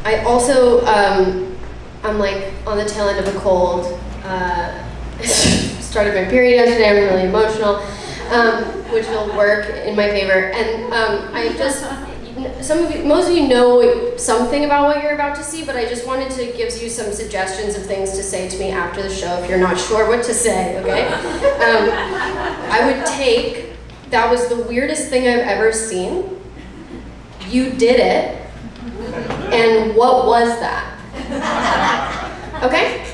I also, I'm like on the tail end of a cold. Started my period yesterday, I'm really emotional, which will work in my favor. And I just, most of you know something about what you're about to see, but I just wanted to give you some suggestions of things to say to me after the show if you're not sure what to say, okay? I would take, that was the weirdest thing I've ever seen. You did it. And what was that? Okay?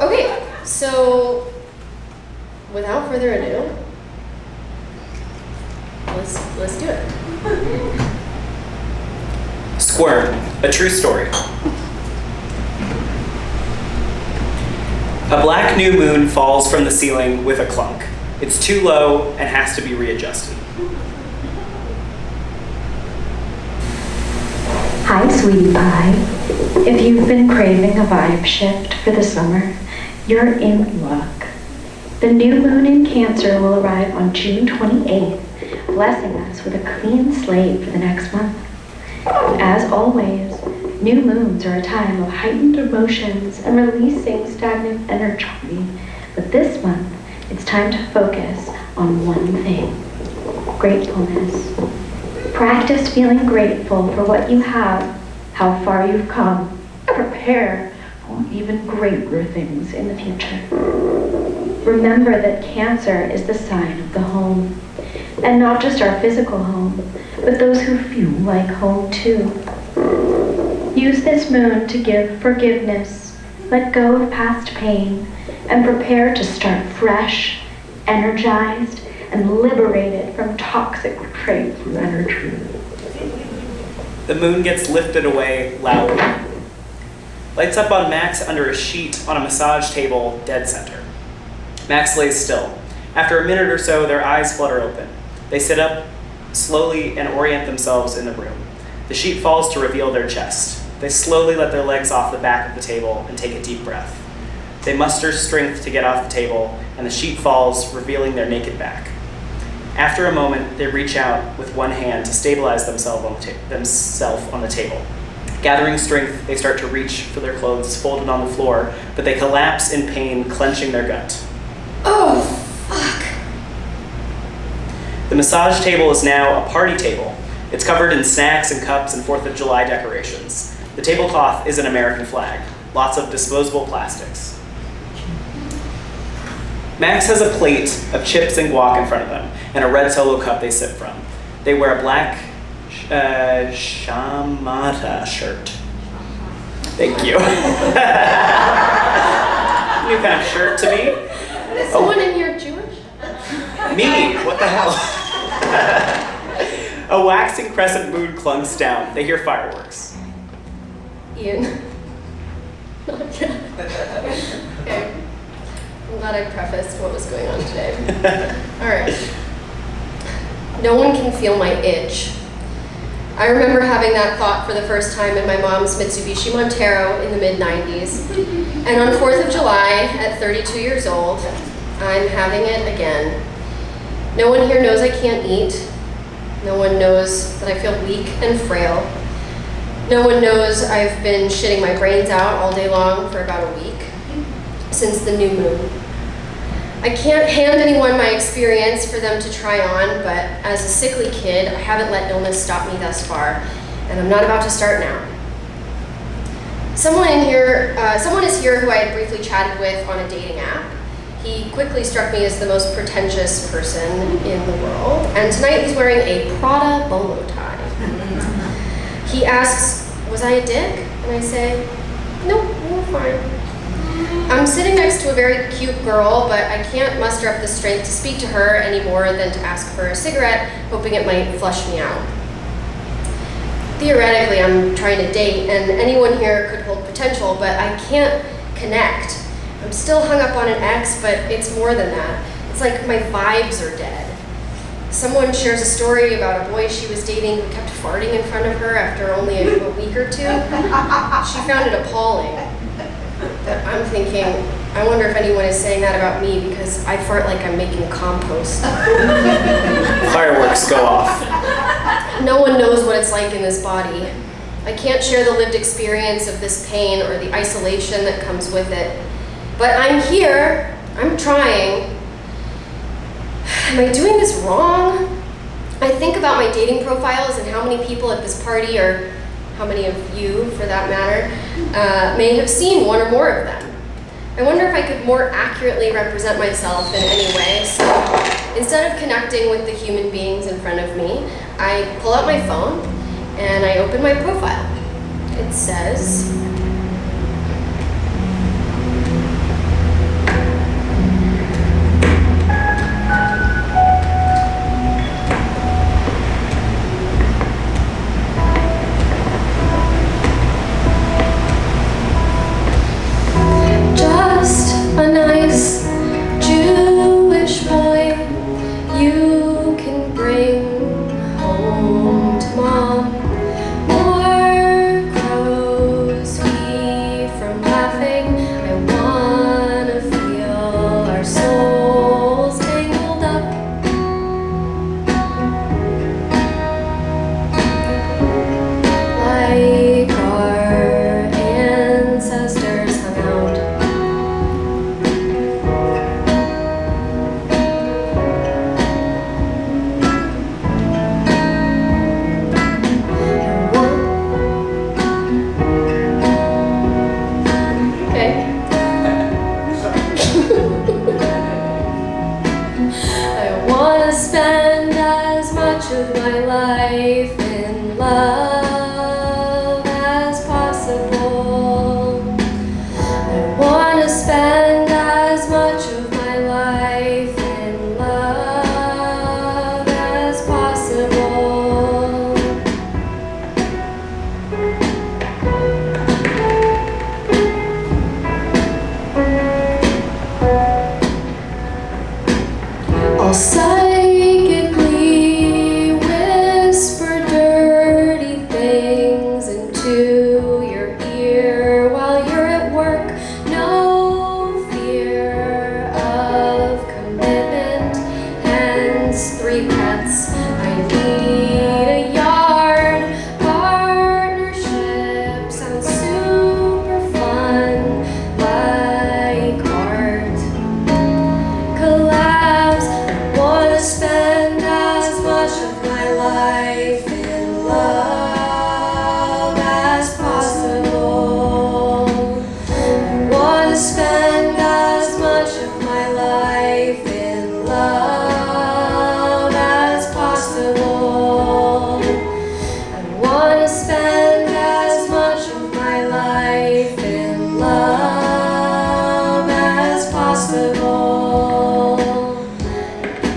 Okay, so without further ado, let's do it. Squirm, a true story. A black new moon falls from the ceiling with a clunk. It's too low and has to be readjusted. Hi, sweetie pie. If you've been craving a vibe shift for the summer, you're in luck. The new moon in Cancer will arrive on June 28th, blessing us with a clean slate for the next month. As always, new moons are a time of heightened emotions and releasing stagnant energy. But this month, it's time to focus on one thing: gratefulness. Practice feeling grateful for what you have, how far you've come, and prepare for even greater things in the future. Remember that Cancer is the sign of the home, and not just our physical home, but those who feel like home too. Use this moon to give forgiveness, let go of past pain, and prepare to start fresh, energized, and liberated from toxic traits and energy. The moon gets lifted away loudly. Lights up on Max under a sheet on a massage table, dead center. Max lays still. After a minute or so, their eyes flutter open. They sit up slowly and orient themselves in the room. The sheet falls to reveal their chest. They slowly let their legs off the back of the table and take a deep breath. They muster strength to get off the table, and the sheet falls, revealing their naked back. After a moment, they reach out with one hand to stabilize themselves on the table. Gathering strength, they start to reach for their clothes folded on the floor, but they collapse in pain, clenching their gut. Oh, fuck. The massage table is now a party table. It's covered in snacks and cups and 4th of July decorations. The tablecloth is an American flag. Lots of disposable plastics. Max has a plate of chips and guac in front of them, and a red Solo cup they sip from. They wear a black shamata shirt. Thank you. New kind of shirt to me. Is someone in here Jewish? Me, what the hell? A waxing crescent moon clunks down. They hear fireworks. Ian. Not yet. Okay. I'm glad I prefaced what was going on today. All right. No one can feel my itch. I remember having that thought for the first time in my mom's Mitsubishi Montero in the mid-90s. And on 4th of July, at 32 years old, I'm having it again. No one here knows I can't eat. No one knows that I feel weak and frail. No one knows I've been shitting my brains out all day long for about a week, since the new moon. I can't hand anyone my experience for them to try on, but as a sickly kid, I haven't let illness stop me thus far, and I'm not about to start now. Someone is here who I had briefly chatted with on a dating app. He quickly struck me as the most pretentious person in the world, and tonight he's wearing a Prada bolo tie. He asks, was I a dick? And I say, nope, you were fine. I'm sitting next to a very cute girl, but I can't muster up the strength to speak to her any more than to ask for a cigarette, hoping it might flush me out. Theoretically, I'm trying to date, and anyone here could hold potential, but I can't connect. I'm still hung up on an ex, but it's more than that. It's like my vibes are dead. Someone shares a story about a boy she was dating who kept farting in front of her after only a week or two. She found it appalling. But I'm thinking, I wonder if anyone is saying that about me because I fart like I'm making compost. Fireworks go off. No one knows what it's like in this body. I can't share the lived experience of this pain or the isolation that comes with it. But I'm here, I'm trying. Am I doing this wrong? I think about my dating profiles and how many people at this party, or how many of you, for that matter, may have seen one or more of them. I wonder if I could more accurately represent myself in any way. So instead of connecting with the human beings in front of me, I pull out my phone and I open my profile. It says, just a nice Jewish boy you can bring home to mom. More crows we from laughing. I wanna feel our souls tangled up. Like our ancestors hung out. Okay. I wanna spend as much of my life in love as possible. I wanna spend as much of my life in love as possible. I'll psychically whisper dirty things into your ear while you're at work. No fear of commitment, hence 3 pets. I need a yard. Partnership sounds super fun, like art. Collabs. I wanna spend as much of my life in love as possible. I wanna spend as much of my life in love as possible. I wanna spend as much of my life in love as possible.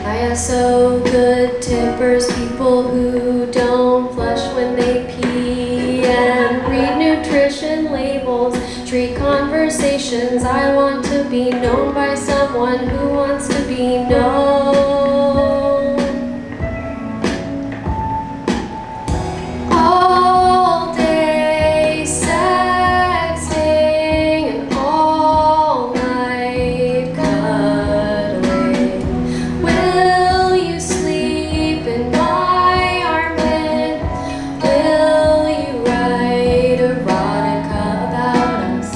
ISO good tippers, people who don't flush when they pee and read nutrition labels, treat conversations. I want to be known by someone who wants to be known. All day sexting and all night cuddling. Will you sleep in my armpit? Will you write erotica about us?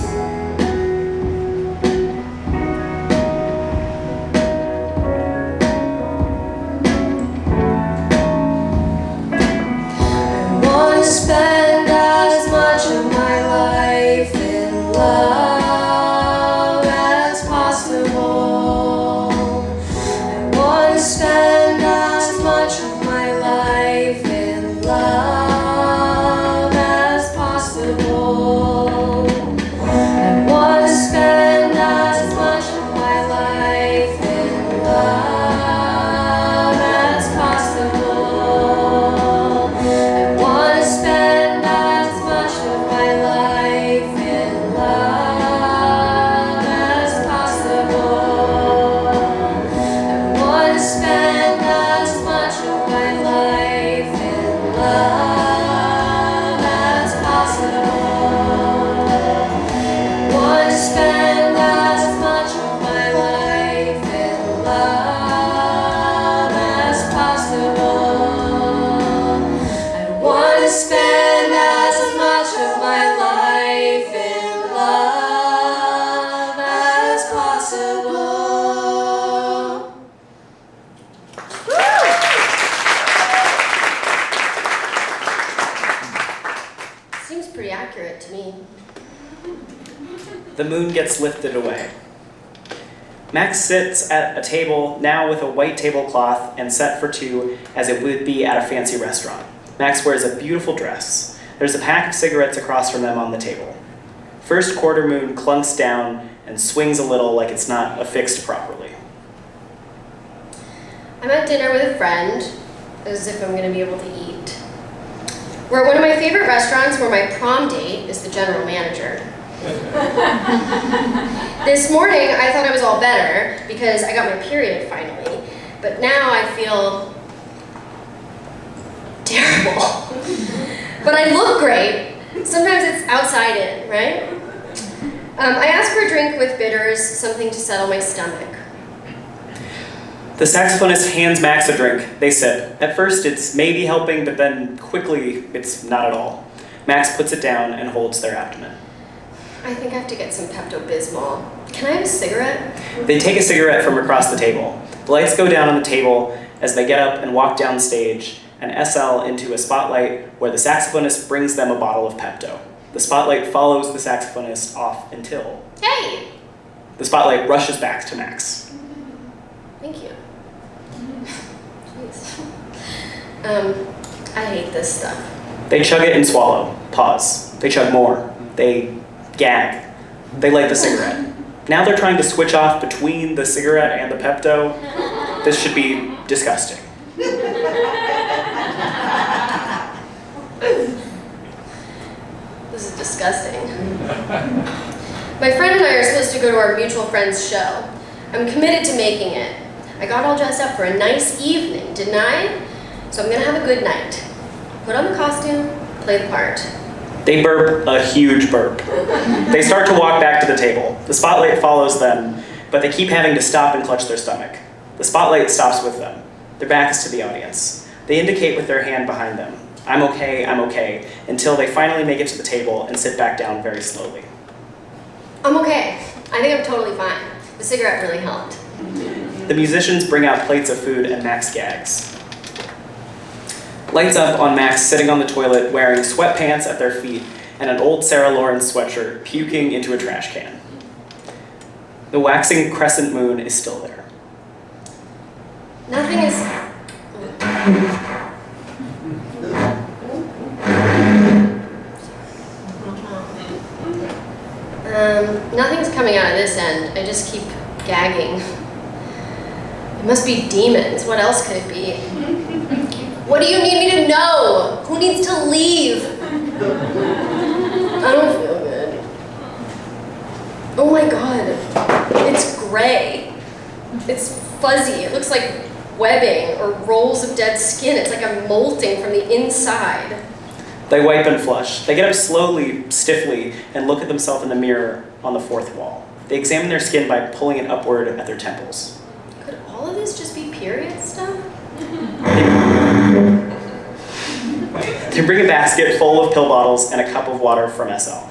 Seems pretty accurate to me. The moon gets lifted away. Max sits at a table, now with a white tablecloth and set for two as it would be at a fancy restaurant. Max wears a beautiful dress. There's a pack of cigarettes across from them on the table. First quarter moon clunks down and swings a little like it's not affixed properly. I'm at dinner with a friend, as if I'm gonna be able to eat. We're at one of my favorite restaurants where my prom date is the general manager. This morning, I thought I was all better because I got my period finally, but now I feel terrible. But I look great. Sometimes it's outside in, right? I asked for a drink with bitters, something to settle my stomach. The saxophonist hands Max a drink. They sip. At first, it's maybe helping, but then quickly, it's not at all. Max puts it down and holds their abdomen. I think I have to get some Pepto-Bismol. Can I have a cigarette? They take a cigarette from across the table. The lights go down on the table as they get up and walk down stage and SL into a spotlight where the saxophonist brings them a bottle of Pepto. The spotlight follows the saxophonist off until... Hey! The spotlight rushes back to Max. Thank you. Jeez. I hate this stuff. They chug it and swallow. Pause. They chug more. They gag. They light the cigarette. Now they're trying to switch off between the cigarette and the Pepto. This should be disgusting. This is disgusting. My friend and I are supposed to go to our mutual friend's show. I'm committed to making it. I got all dressed up for a nice evening, didn't I? So I'm gonna have a good night. Put on the costume, play the part. They burp a huge burp. They start to walk back to the table. The spotlight follows them, but they keep having to stop and clutch their stomach. The spotlight stops with them. Their back is to the audience. They indicate with their hand behind them. I'm okay, until they finally make it to the table and sit back down very slowly. I'm okay. I think I'm totally fine. The cigarette really helped. The musicians bring out plates of food and Max gags. Lights up on Max sitting on the toilet wearing sweatpants at their feet and an old Sarah Lawrence sweatshirt puking into a trash can. The waxing crescent moon is still there. Nothing is... Nothing's coming out of this end. I just keep gagging. It must be demons. What else could it be? What do you need me to know? Who needs to leave? I don't feel good. Oh my god. It's gray. It's fuzzy. It looks like webbing or rolls of dead skin. It's like I'm molting from the inside. They wipe and flush. They get up slowly, stiffly, and look at themselves in the mirror on the fourth wall. They examine their skin by pulling it upward at their temples. Could all of this just be period stuff? They bring a basket full of pill bottles and a cup of water from SL.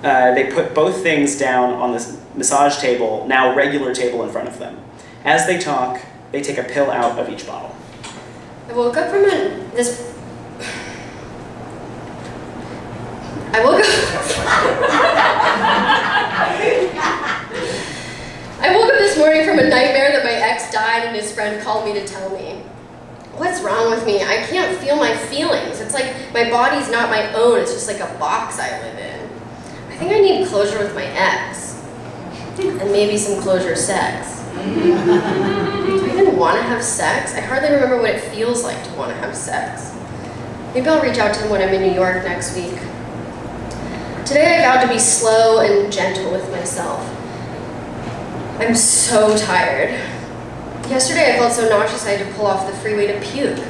They put both things down on this massage table, now regular table in front of them. As they talk, they take a pill out of each bottle. I woke up from this... I woke up this morning from a nightmare that my ex died and his friend called me to tell me. What's wrong with me? I can't feel my feelings. It's like my body's not my own. It's just like a box I live in. I think I need closure with my ex. And maybe some closure sex. Do I even want to have sex? I hardly remember what it feels like to want to have sex. Maybe I'll reach out to him when I'm in New York next week. Today I vowed to be slow and gentle with myself. I'm so tired. Yesterday I felt so nauseous I had to pull off the freeway to puke.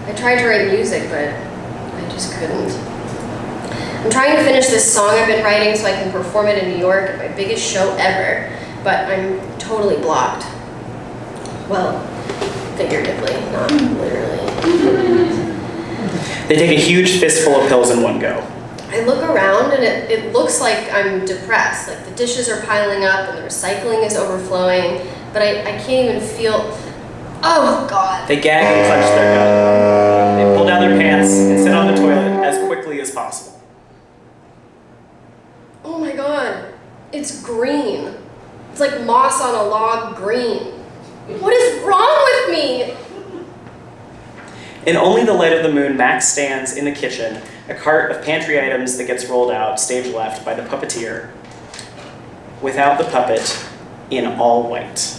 I tried to write music, but I just couldn't. I'm trying to finish this song I've been writing so I can perform it in New York at my biggest show ever, but I'm totally blocked. Well, figuratively, not literally. They take a huge fistful of pills in one go. I look around and it looks like I'm depressed. Like the dishes are piling up and the recycling is overflowing, but I can't even feel, oh God. They gag and clench their gut. They pull down their pants and sit on the toilet as quickly as possible. It's green. It's like moss on a log green. What is wrong with me? In only the light of the moon, Max stands in the kitchen, a cart of pantry items that gets rolled out, stage left, by the puppeteer, without the puppet, in all white.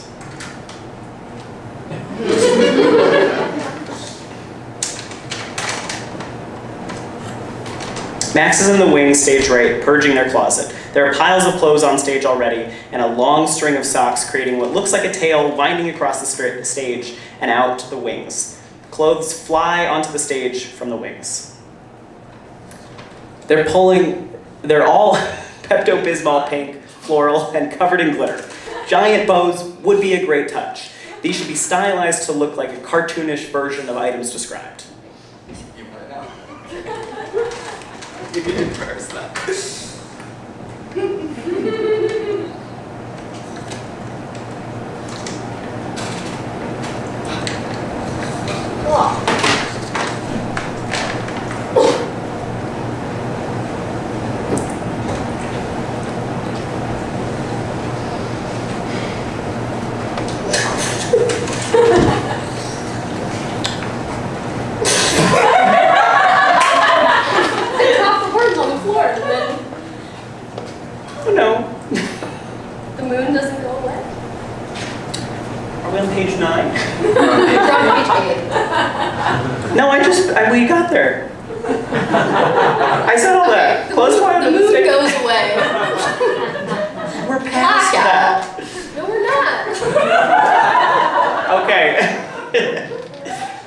Max is in the wings, stage right, purging their closet. There are piles of clothes on stage already, and a long string of socks creating what looks like a tail winding across the stage and out the wings. Clothes fly onto the stage from the wings. They're all Pepto-Bismol pink, floral, and covered in glitter. Giant bows would be a great touch. These should be stylized to look like a cartoonish version of items described. You want to know? You can embarrass that. We got there. I said all that. Close fire. The moon goes away. We're past that. No, we're not. Okay.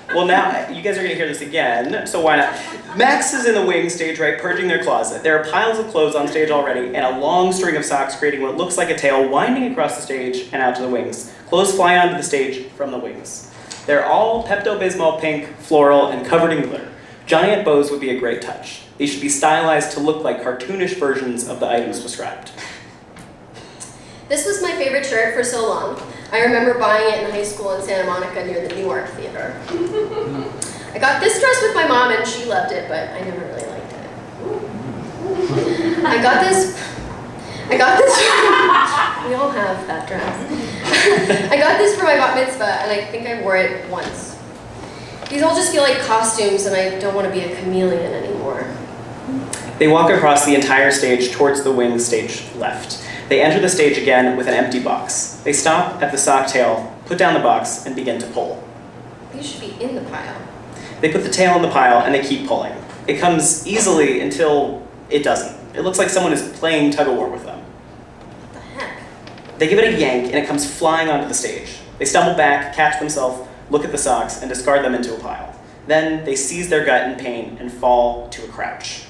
Well, now you guys are gonna hear this again, so why not? Max is in the wing, stage right, purging their closet. There are piles of clothes on stage already, and a long string of socks creating what looks like a tail winding across the stage and out to the wings. Clothes fly onto the stage from the wings. They're all Pepto-Bismol pink, floral, and covered in glitter. Giant bows would be a great touch. These should be stylized to look like cartoonish versions of the items described. This was my favorite shirt for so long. I remember buying it in high school in Santa Monica near the Newark Theater. I got this dress with my mom and she loved it, but I never really liked it. I got this, we all have that dress. I got this for my bat mitzvah and I think I wore it once. These all just feel like costumes and I don't want to be a chameleon anymore. They walk across the entire stage towards the wing stage left. They enter the stage again with an empty box. They stop at the sock tail, put down the box, and begin to pull. These should be in the pile. They put the tail in the pile and they keep pulling. It comes easily until it doesn't. It looks like someone is playing tug-of-war with them. What the heck? They give it a yank and it comes flying onto the stage. They stumble back, catch themselves, look at the socks, and discard them into a pile. Then they seize their gut in pain and fall to a crouch.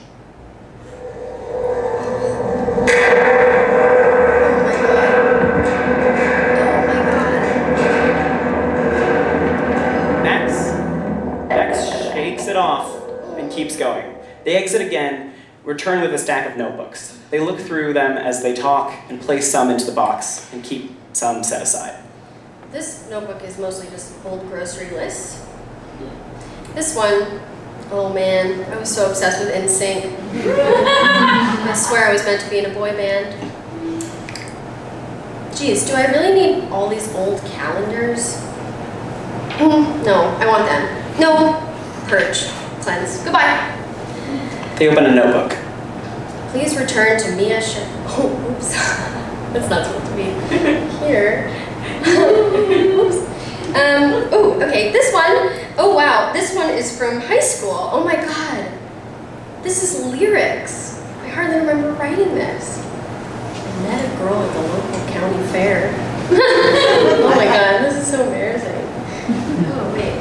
Max shakes it off and keeps going. They exit again, return with a stack of notebooks. They look through them as they talk and place some into the box and keep some set aside. This notebook is mostly just old grocery lists. This one, oh man, I was so obsessed with NSYNC. I swear I was meant to be in a boy band. Geez, do I really need all these old calendars? No, I want them. No, purge, cleanse, goodbye. They open a notebook. Please return to Mia Schachter. Oh, oops. That's not supposed to be here. Oops. Oh, okay, this one. Oh wow, this one is from high school. Oh my god. This is lyrics. I hardly remember writing this. I met a girl at the local county fair. Oh my god, this is so embarrassing. Oh wait.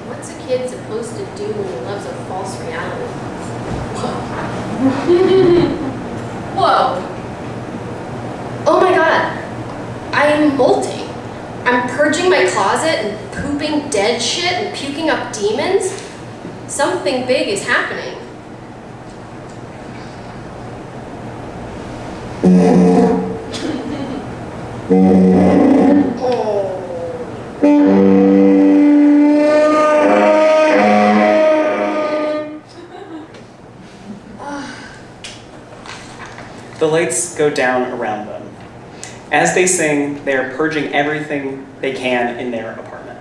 What's a kid supposed to do when he loves a false reality? Whoa. Oh my god. I am molting. I'm purging my closet and pooping dead shit and puking up demons. Something big is happening. The lights go down around them. As they sing, they are purging everything they can in their apartment.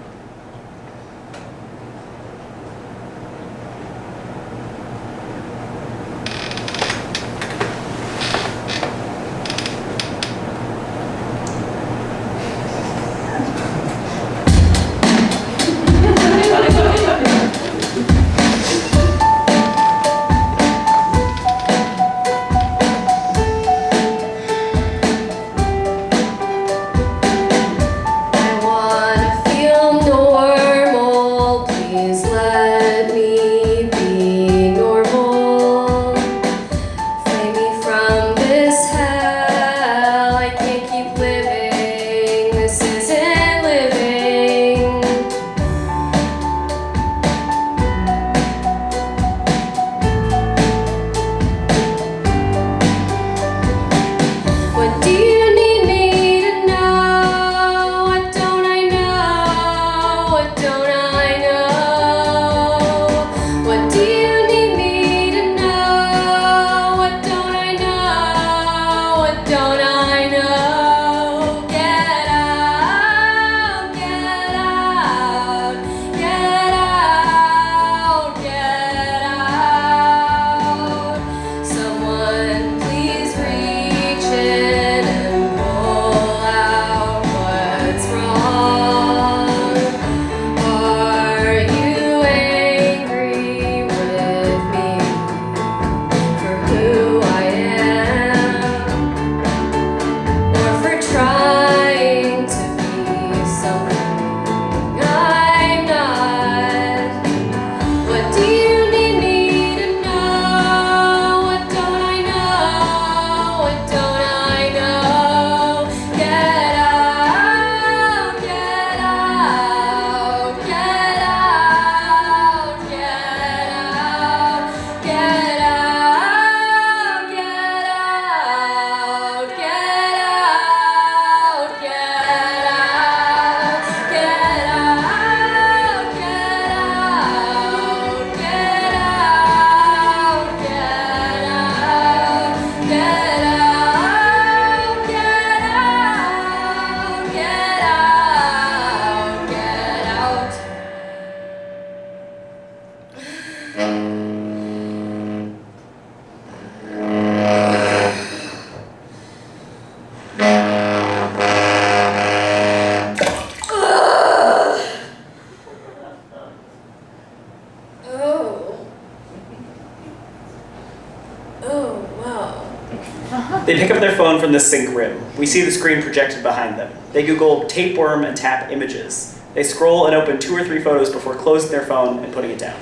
They pick up their phone from the sink rim. We see the screen projected behind them. They Google tapeworm and tap images. They scroll and open 2 or 3 photos before closing their phone and putting it down.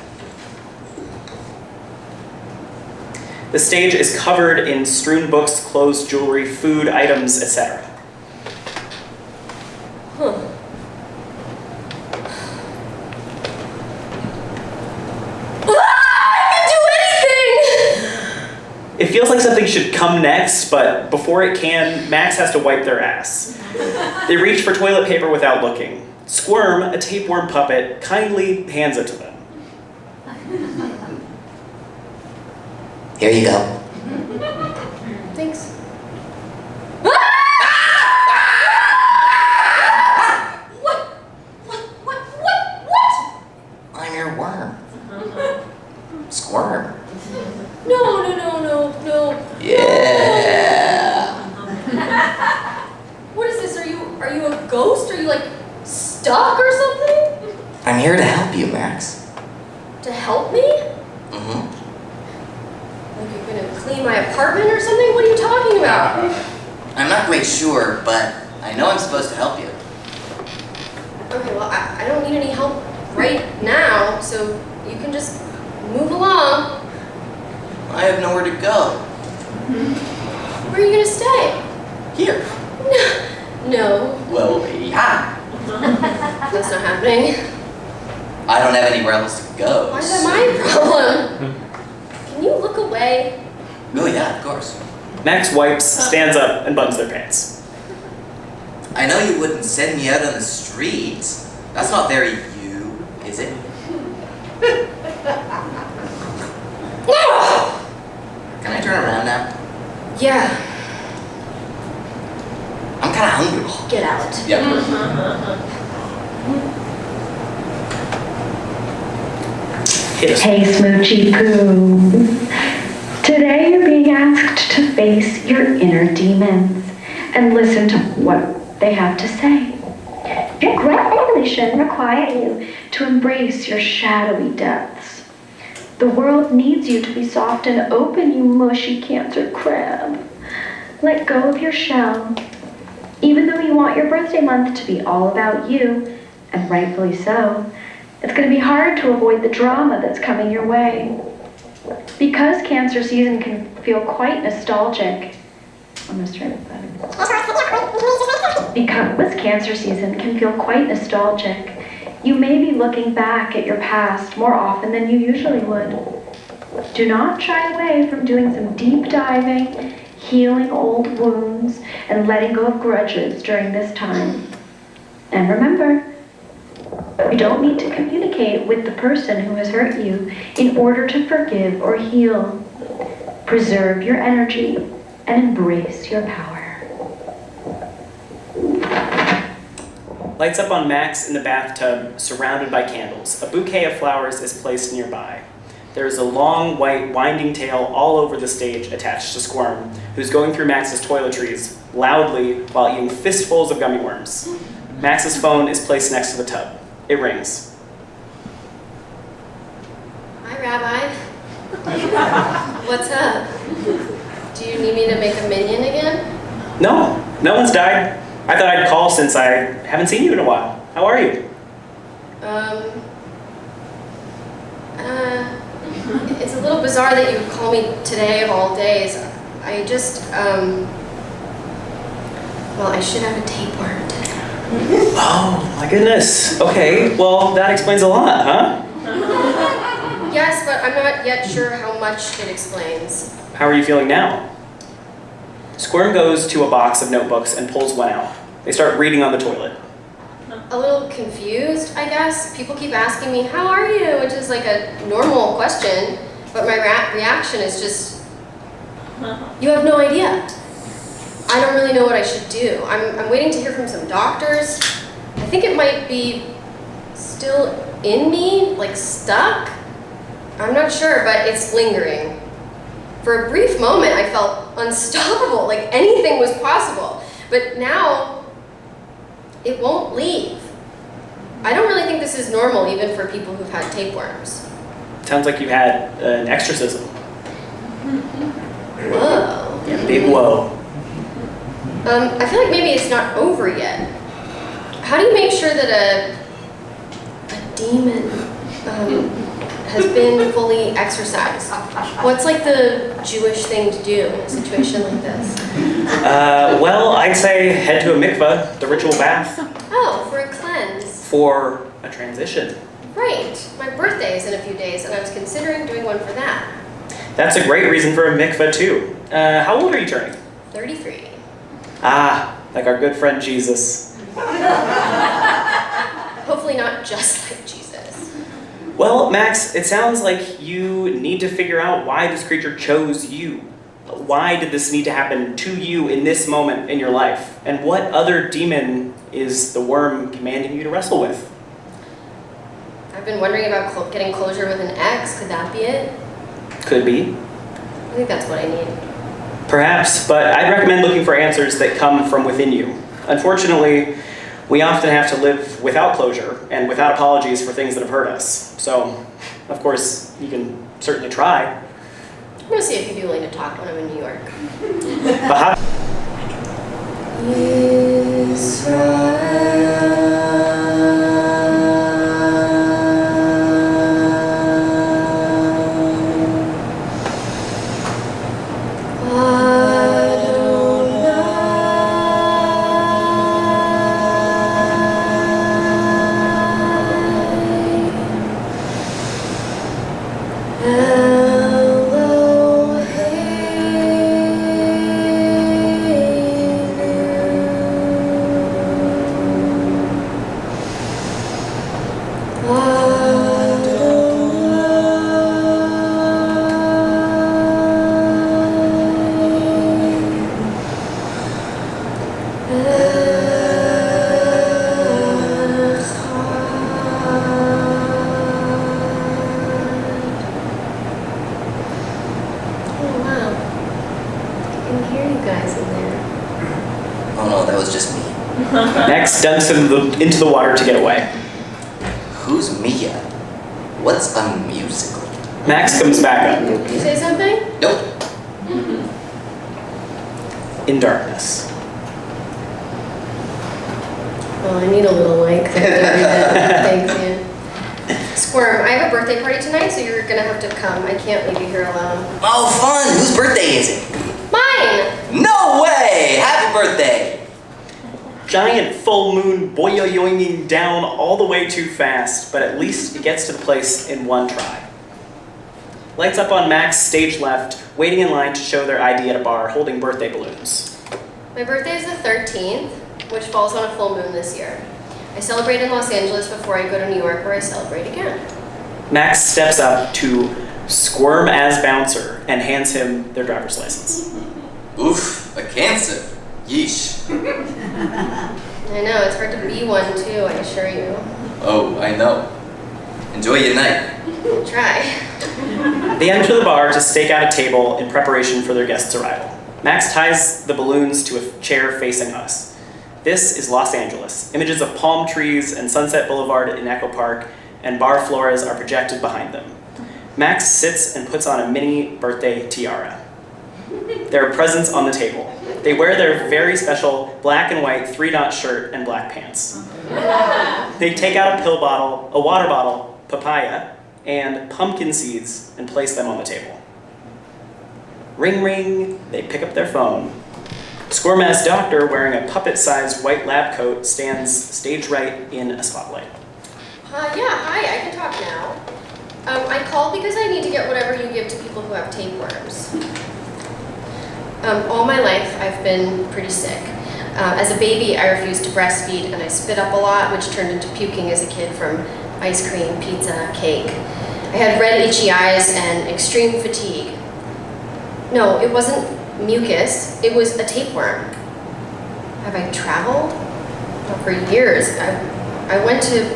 The stage is covered in strewn books, clothes, jewelry, food, items, etc. It feels like something should come next, but before it can, Max has to wipe their ass. They reach for toilet paper without looking. Squirm, a tapeworm puppet, kindly hands it to them. Here you go. Thanks. What? I'm your worm. Squirm. No. Yeah. What is this? Are you a ghost? Are you like stuck or something? I'm here to help you, Max. To help me? Mm-hmm. Like you're gonna clean my apartment or something? What are you talking about? I'm not quite sure, but I know I'm supposed to help you. Okay, well, I don't need any help right now, so you can just move along. I have nowhere to go. Where are you gonna stay? Here. No. Well, yeah. That's not happening. I don't have anywhere else to go. Why is that my problem? Can you look away? Oh, yeah, of course. Max wipes, stands up, and buttons their pants. I know you wouldn't send me out on the streets. That's not very you, is it? Can I turn around now? Yeah, I'm kind of hungry. get out. Yep. Hit us. Hey, Smoochy Poo. Today you're being asked to face your inner demons and listen to what they have to say. Your great evolution requires you to embrace your shadowy depths. The world needs you to be soft and open, you mushy cancer crab. Let go of your shell. Even though you want your birthday month to be all about you, and rightfully so, it's going to be hard to avoid the drama that's coming your way. Because cancer season can feel quite nostalgic. Because cancer season can feel quite nostalgic, you may be looking back at your past more often than you usually would. Do not shy away from doing some deep diving, healing old wounds, and letting go of grudges during this time. And remember, you don't need to communicate with the person who has hurt you in order to forgive or heal. Preserve your energy and embrace your power. Lights up on Max in the bathtub, surrounded by candles. A bouquet of flowers is placed nearby. There is a long, white, winding tail all over the stage attached to Squirm, who's going through Max's toiletries loudly while eating fistfuls of gummy worms. Max's phone is placed next to the tub. It rings. Hi, Rabbi. What's up? Do you need me to make a minion again? No, no one's died. I thought I'd call since I haven't seen you in a while. How are you? It's a little bizarre that you would call me today of all days. I just, well, I should have a tapeworm today. Oh, my goodness. Okay, well, that explains a lot, huh? Yes, but I'm not yet sure how much it explains. How are you feeling now? Squirm goes to a box of notebooks and pulls one out. They start reading on the toilet. A little confused, I guess. People keep asking me, how are you? Which is like a normal question, but my reaction is just, you have no idea. I don't really know what I should do. I'm waiting to hear from some doctors. I think it might be still in me, like stuck. I'm not sure, but it's lingering. For a brief moment, I felt unstoppable, like anything was possible. But now, it won't leave. I don't really think this is normal, even for people who've had tapeworms. Sounds like you had an exorcism. Whoa. Yeah, big whoa. I feel like maybe it's not over yet. How do you make sure that a demon has been fully exorcised? What's like the Jewish thing to do in a situation like this? Well, I'd say head to a mikveh, the ritual bath, Oh, for a cleanse. for a transition. Right. My birthday is in a few days, and I was considering doing one for that. That's a great reason for a mikveh, too. How old are you turning? 33. Ah, like our good friend Jesus. Hopefully not just like Jesus. Well, Max, it sounds like you need to figure out why this creature chose you. Why did this need to happen to you in this moment in your life? And what other demon is the worm commanding you to wrestle with? I've been wondering about getting closure with an ex. Could that be it? Could be. I think that's what I need. Perhaps, but I'd recommend looking for answers that come from within you. Unfortunately, we often have to live without closure and without apologies for things that have hurt us. So, of course, you can certainly try. I'm gonna see if you'd be willing to talk when I'm in New York. Bahar. you guys in there. Oh no, that was just me. Max dunks into the water to get away. Who's Mia? What's a musical? Max comes back up. Did you say something? Nope. In darkness. Oh, I need a little length. Thank you. Squirm, I have a birthday party tonight, so you're gonna have to come. I can't leave you here alone. Oh, fun! Whose birthday is it? Mine! No way! Happy birthday! Giant full moon boing down all the way too fast, but at least it gets to the place in one try. Lights up on Max stage left, waiting in line to show their ID at a bar, holding birthday balloons. My birthday is the 13th, which falls on a full moon this year. I celebrate in Los Angeles before I go to New York, where I celebrate again. Max steps up to Squirm as bouncer and hands him their driver's license. Oof, a cancer. Yeesh. I know, it's hard to be one too, I assure you. Oh, I know. Enjoy your night. I'll try. They enter the bar to stake out a table in preparation for their guest's arrival. Max ties the balloons to a chair facing us. This is Los Angeles. Images of palm trees and Sunset Boulevard in Echo Park and bar floras are projected behind them. Max sits and puts on a mini birthday tiara. There are presents on the table. They wear their very special black and white 3-dot shirt and black pants. They take out a pill bottle, a water bottle, papaya, and pumpkin seeds and place them on the table. Ring ring, they pick up their phone. Squirm as doctor, wearing a puppet-sized white lab coat, stands stage right in a spotlight. Yeah, hi, I can talk now. I called because I need to get whatever you give to people who have tapeworms. All my life, I've been pretty sick. As a baby, I refused to breastfeed and I spit up a lot, which turned into puking as a kid from ice cream, pizza, cake. I had red itchy eyes and extreme fatigue. No, it wasn't mucus, it was a tapeworm. Have I traveled? Well, for years. I went to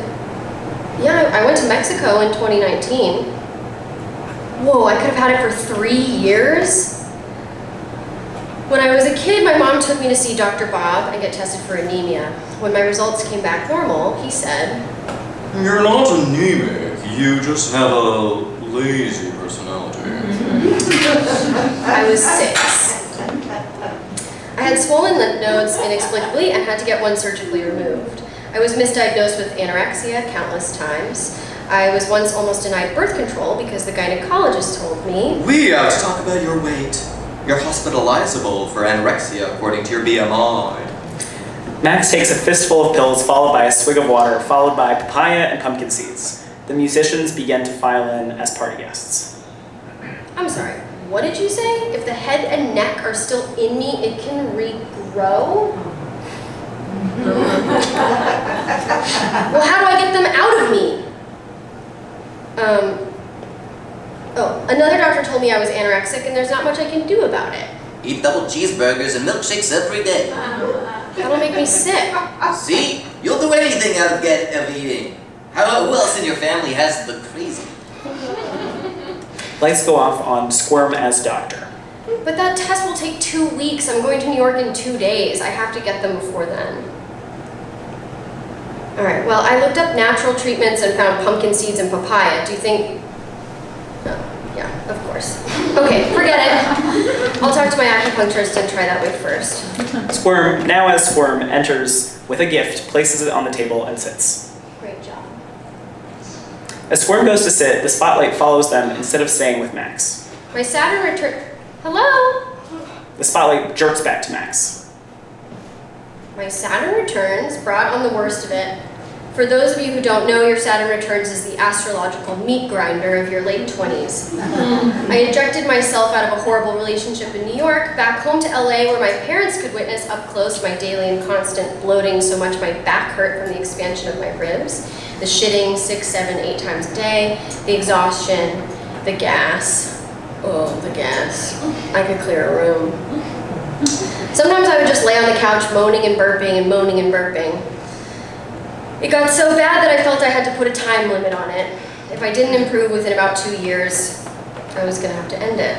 Mexico in 2019. Whoa, I could have had it for 3 years? When I was a kid, my mom took me to see Dr. Bob and get tested for anemia. When my results came back normal, he said, You're not anemic, you just have a lazy personality. I was 6. I had swollen lymph nodes inexplicably and had to get one surgically removed. I was misdiagnosed with anorexia countless times. I was once almost denied birth control because the gynecologist told me, We have to talk about your weight. You're hospitalizable for anorexia according to your BMI. Max takes a fistful of pills, followed by a swig of water, followed by papaya and pumpkin seeds. The musicians begin to file in as party guests. I'm sorry, what did you say? If the head and neck are still in me, it can regrow? Well, how do I get them out of me? Another doctor told me I was anorexic and there's not much I can do about it. Eat double cheeseburgers and milkshakes every day. That'll make me sick. See? You'll do anything out of eating. Who else in your family has the crazy? Lights go off on Squirm as doctor. But that test will take 2 weeks. I'm going to New York in 2 days. I have to get them before then. All right, well, I looked up natural treatments and found pumpkin seeds and papaya. Do you think... Oh, yeah, of course. Okay, forget it. I'll talk to my acupuncturist and try that way first. Squirm, now as Squirm, enters with a gift, places it on the table, and sits. Great job. As Squirm goes to sit, the spotlight follows them instead of staying with Max. My Saturn return... Hello? The spotlight jerks back to Max. My Saturn returns brought on the worst of it. For those of you who don't know, your Saturn returns is the astrological meat grinder of your late 20s. I ejected myself out of a horrible relationship in New York, back home to LA where my parents could witness up close my daily and constant bloating so much my back hurt from the expansion of my ribs, the shitting 6, 7, 8 times a day, the exhaustion, the gas. Oh, the gas. I could clear a room. Sometimes I would just lay on the couch moaning and burping and moaning and burping. It got so bad that I felt I had to put a time limit on it. If I didn't improve within about 2 years, I was gonna have to end it.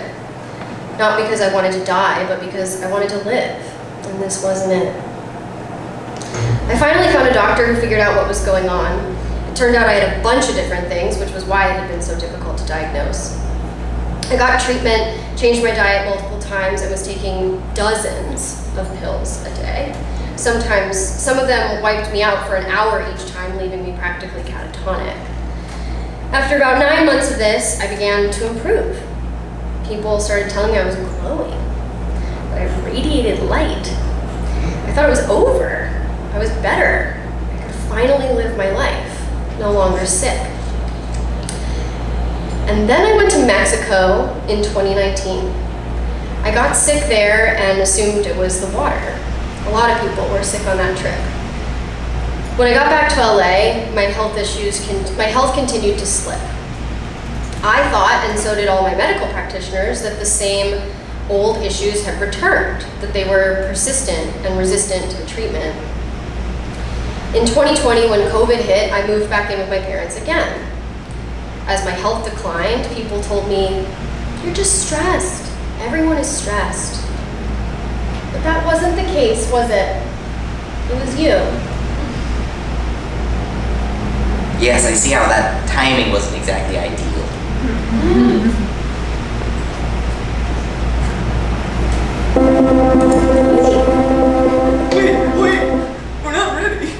Not because I wanted to die, but because I wanted to live, and this wasn't it. I finally found a doctor who figured out what was going on. It turned out I had a bunch of different things, which was why it had been so difficult to diagnose. I got treatment, changed my diet multiple times, and was taking dozens of pills a day. Sometimes, some of them wiped me out for an hour each time, leaving me practically catatonic. After about 9 months of this, I began to improve. People started telling me I was glowing, that I radiated light. I thought it was over. I was better. I could finally live my life, no longer sick. And then I went to Mexico in 2019. I got sick there and assumed it was the water. A lot of people were sick on that trip. When I got back to LA, my health continued to slip. I thought, and so did all my medical practitioners, that the same old issues had returned, that they were persistent and resistant to the treatment. In 2020, when COVID hit, I moved back in with my parents again. As my health declined, people told me, "You're just stressed. Everyone is stressed." But that wasn't the case, was it? It was you. Yes, I see how that timing wasn't exactly ideal. Wait, we're not ready.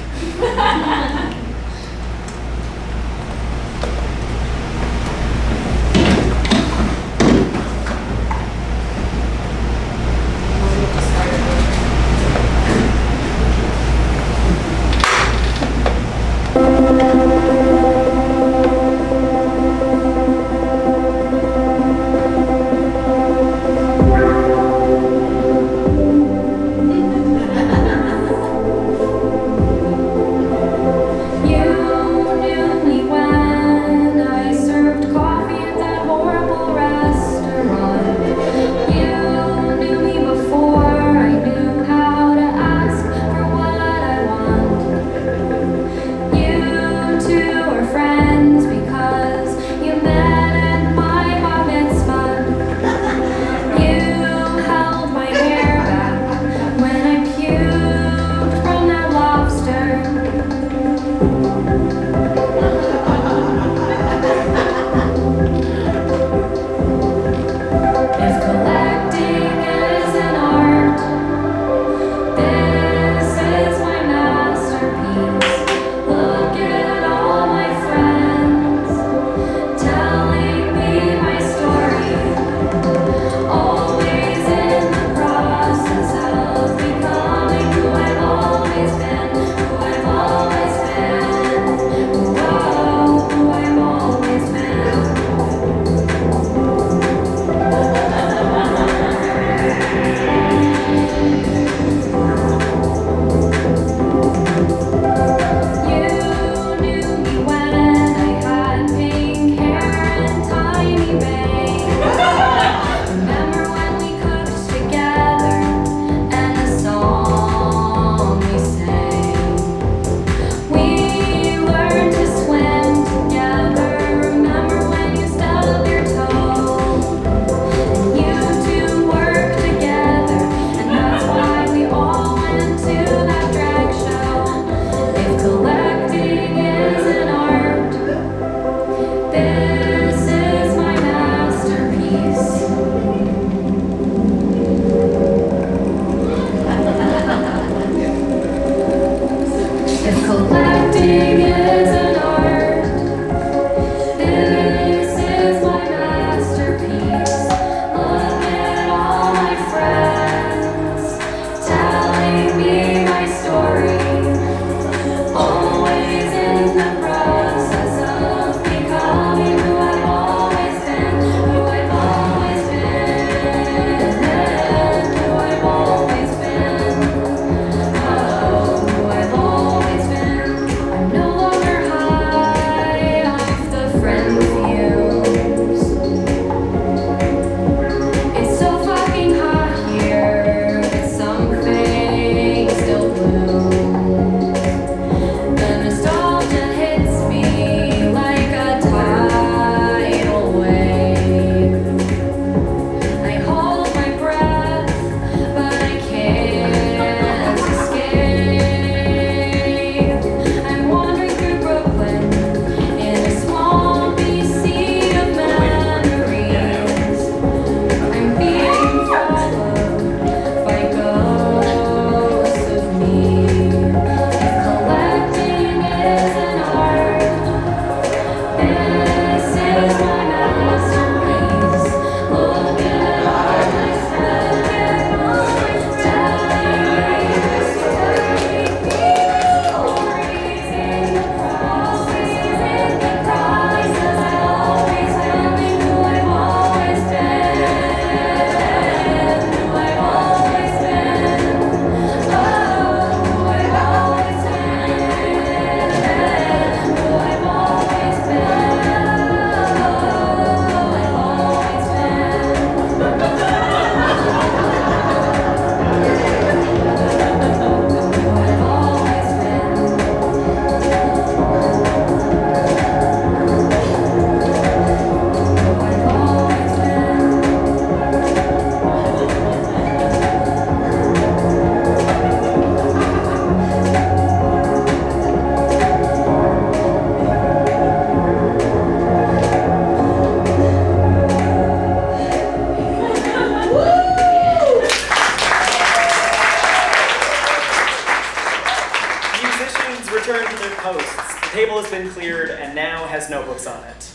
notebooks on it.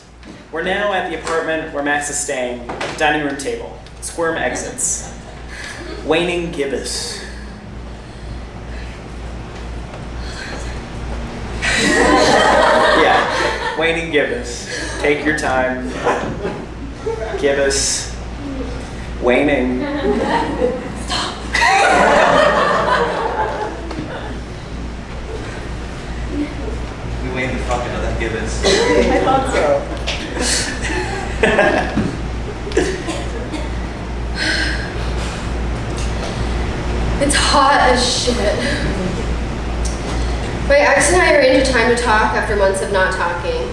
We're now at the apartment where Max is staying, at the dining room table. Squirm exits. Waning gibbous. Yeah, waning gibbous. Take your time. Gibbous. Waning. We waned the fuck out of that gibbous. I thought so. It's hot as shit. My ex and I arranged a time to talk after months of not talking.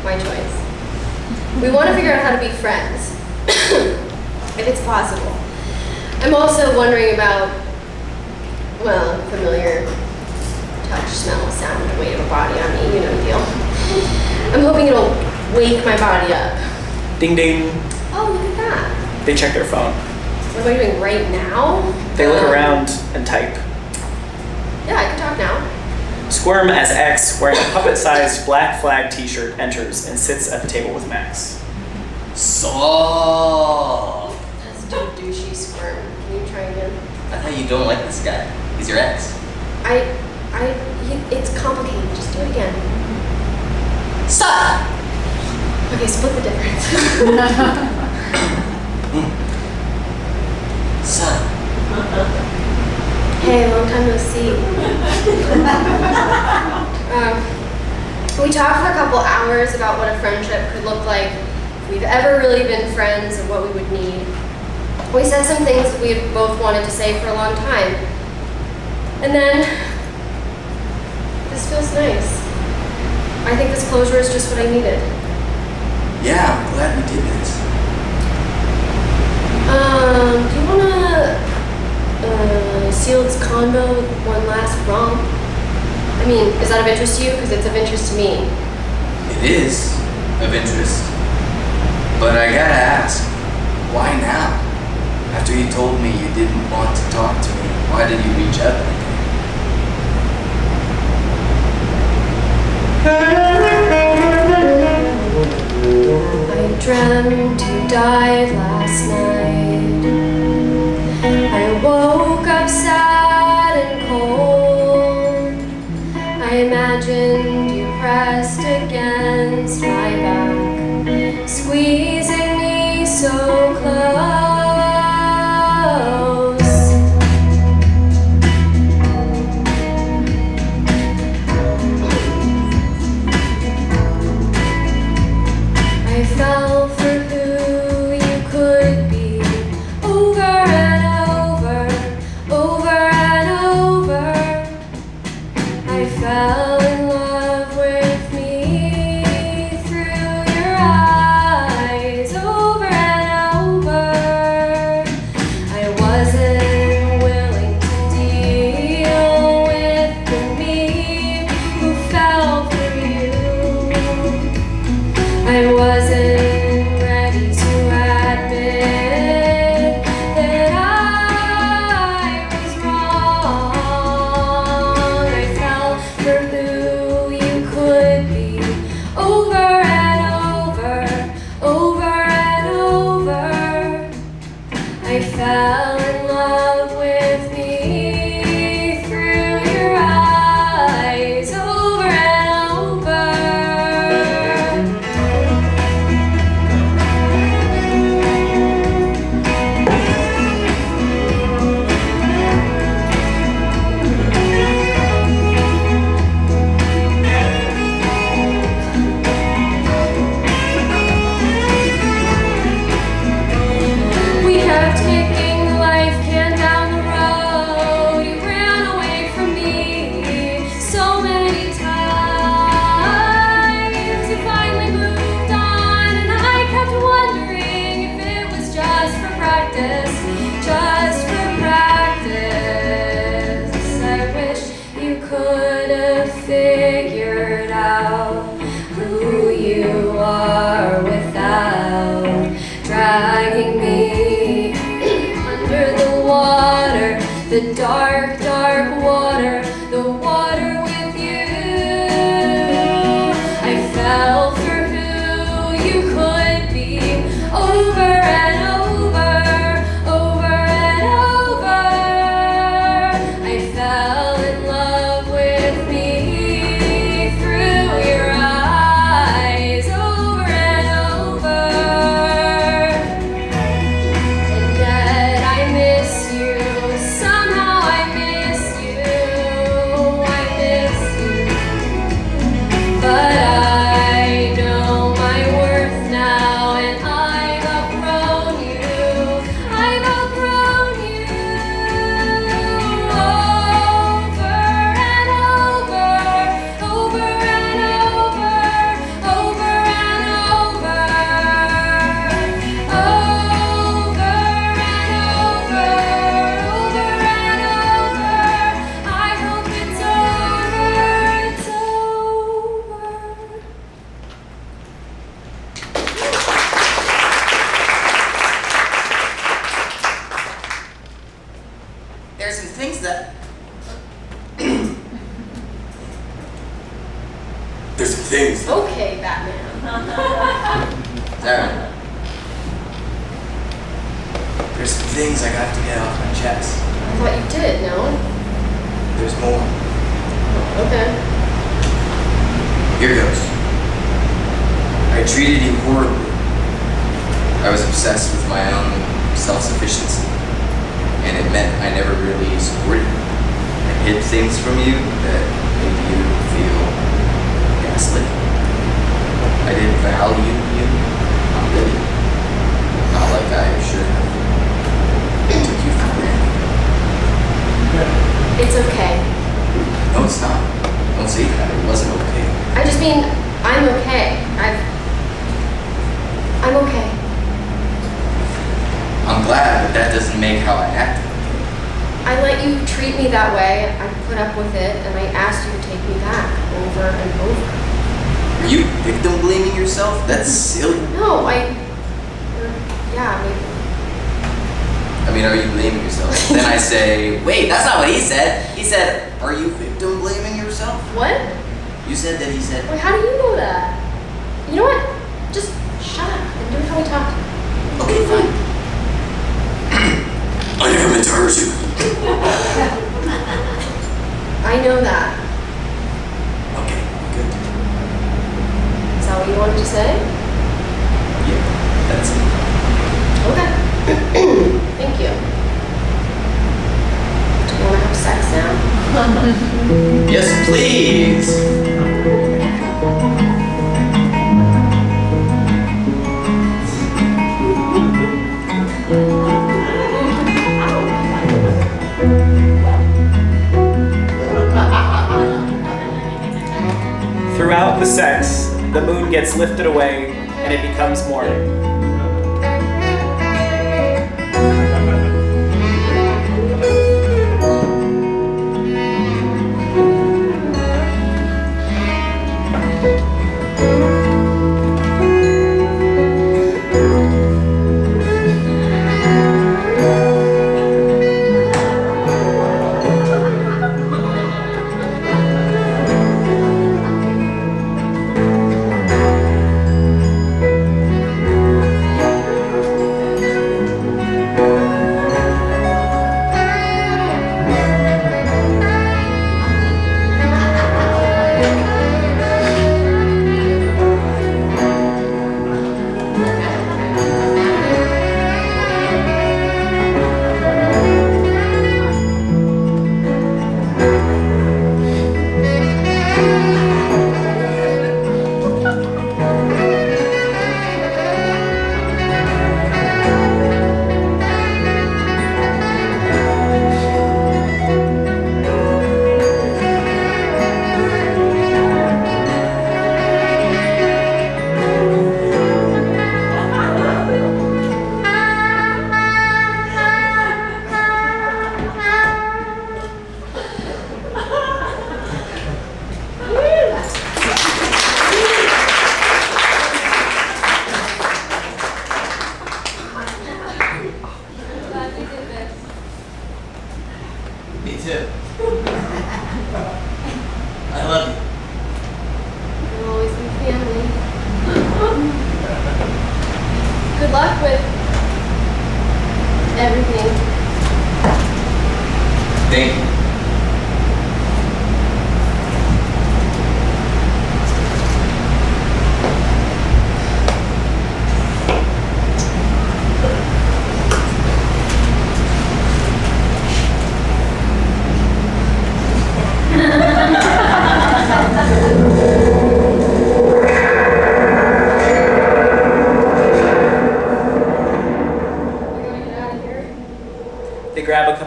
My choice. We want to figure out how to be friends, if it's possible. I'm also wondering about, well, familiar touch, smell, sound, weight of a body on me, you know the deal. I'm hoping it'll wake my body up. Ding ding. Oh, look at that. They check their phone. What am I doing right now? They look around and type. Yeah, I can talk now. Squirm as X, wearing a puppet-sized black flag t-shirt, enters and sits at the table with Max. So. That's too douchey, Squirm. Can you try again? I thought you don't like this guy. He's your ex. It's complicated. Just do it again. Stop! Okay, split the difference. Son. Hey, long time no see. We talked for a couple hours about what a friendship could look like if we've ever really been friends and what we would need. We said some things that we had both wanted to say for a long time. And then, this feels nice. I think this closure is just what I needed. Yeah, I'm glad we did this. Do you wanna seal this convo with one last romp? I mean, is that of interest to you? Because it's of interest to me. It is of interest. But I gotta ask, why now? After you told me you didn't want to talk to me, why did you reach out like I dreamt you died last night. I woke up sad and cold. I imagined you pressed against my back, squeezing me so close. I fell for who you could be, over and over, over and over. I fell in love with me through your eyes, over and over. I wasn't willing to deal with the me who fell for you. I wasn't ready to admit that I was wrong. I fell for who you could be, over and over, over and over. I fell in love with me through your eyes, over and over. We kept kicking the life can down the road. You ran away from me so many times. You finally moved on, and I kept wondering if it was just for practice, just for practice. I wish you could have figured out who you are without dragging me under the water, the dark, dark water, the water with you. I fell for who Okay, Batman. Aaron. There's some things I got to get off my chest. I thought you did, no? There's more. Okay. Here goes. I treated you horribly. I was obsessed with my own self-sufficiency, and it meant I never really supported you. I hid things from you that made you feel gaslit. I didn't value you, not really. Not like I should have. I took you for granted. It's okay. No, it's not. Don't say that. It wasn't okay. I just mean, I'm okay. I'm okay. I'm glad, but that doesn't make how I acted. I let you treat me that way, I put up with it, and I asked you to take me back over and over. Are you victim blaming yourself? That's silly. No, yeah, I mean, are you blaming yourself? Then I say, wait, that's not what he said. He said, are you victim blaming yourself? What? You said that he said. Wait, how do you know that? You know what? Just shut up and do it how we talked. Okay, fine. I never meant to hurt you. I know that. Okay, good. Is that what you wanted to say? Yeah, that's it. Okay. Thank you. Do you want to have sex now? Yes, please. Throughout the sex, the moon gets lifted away and it becomes morning.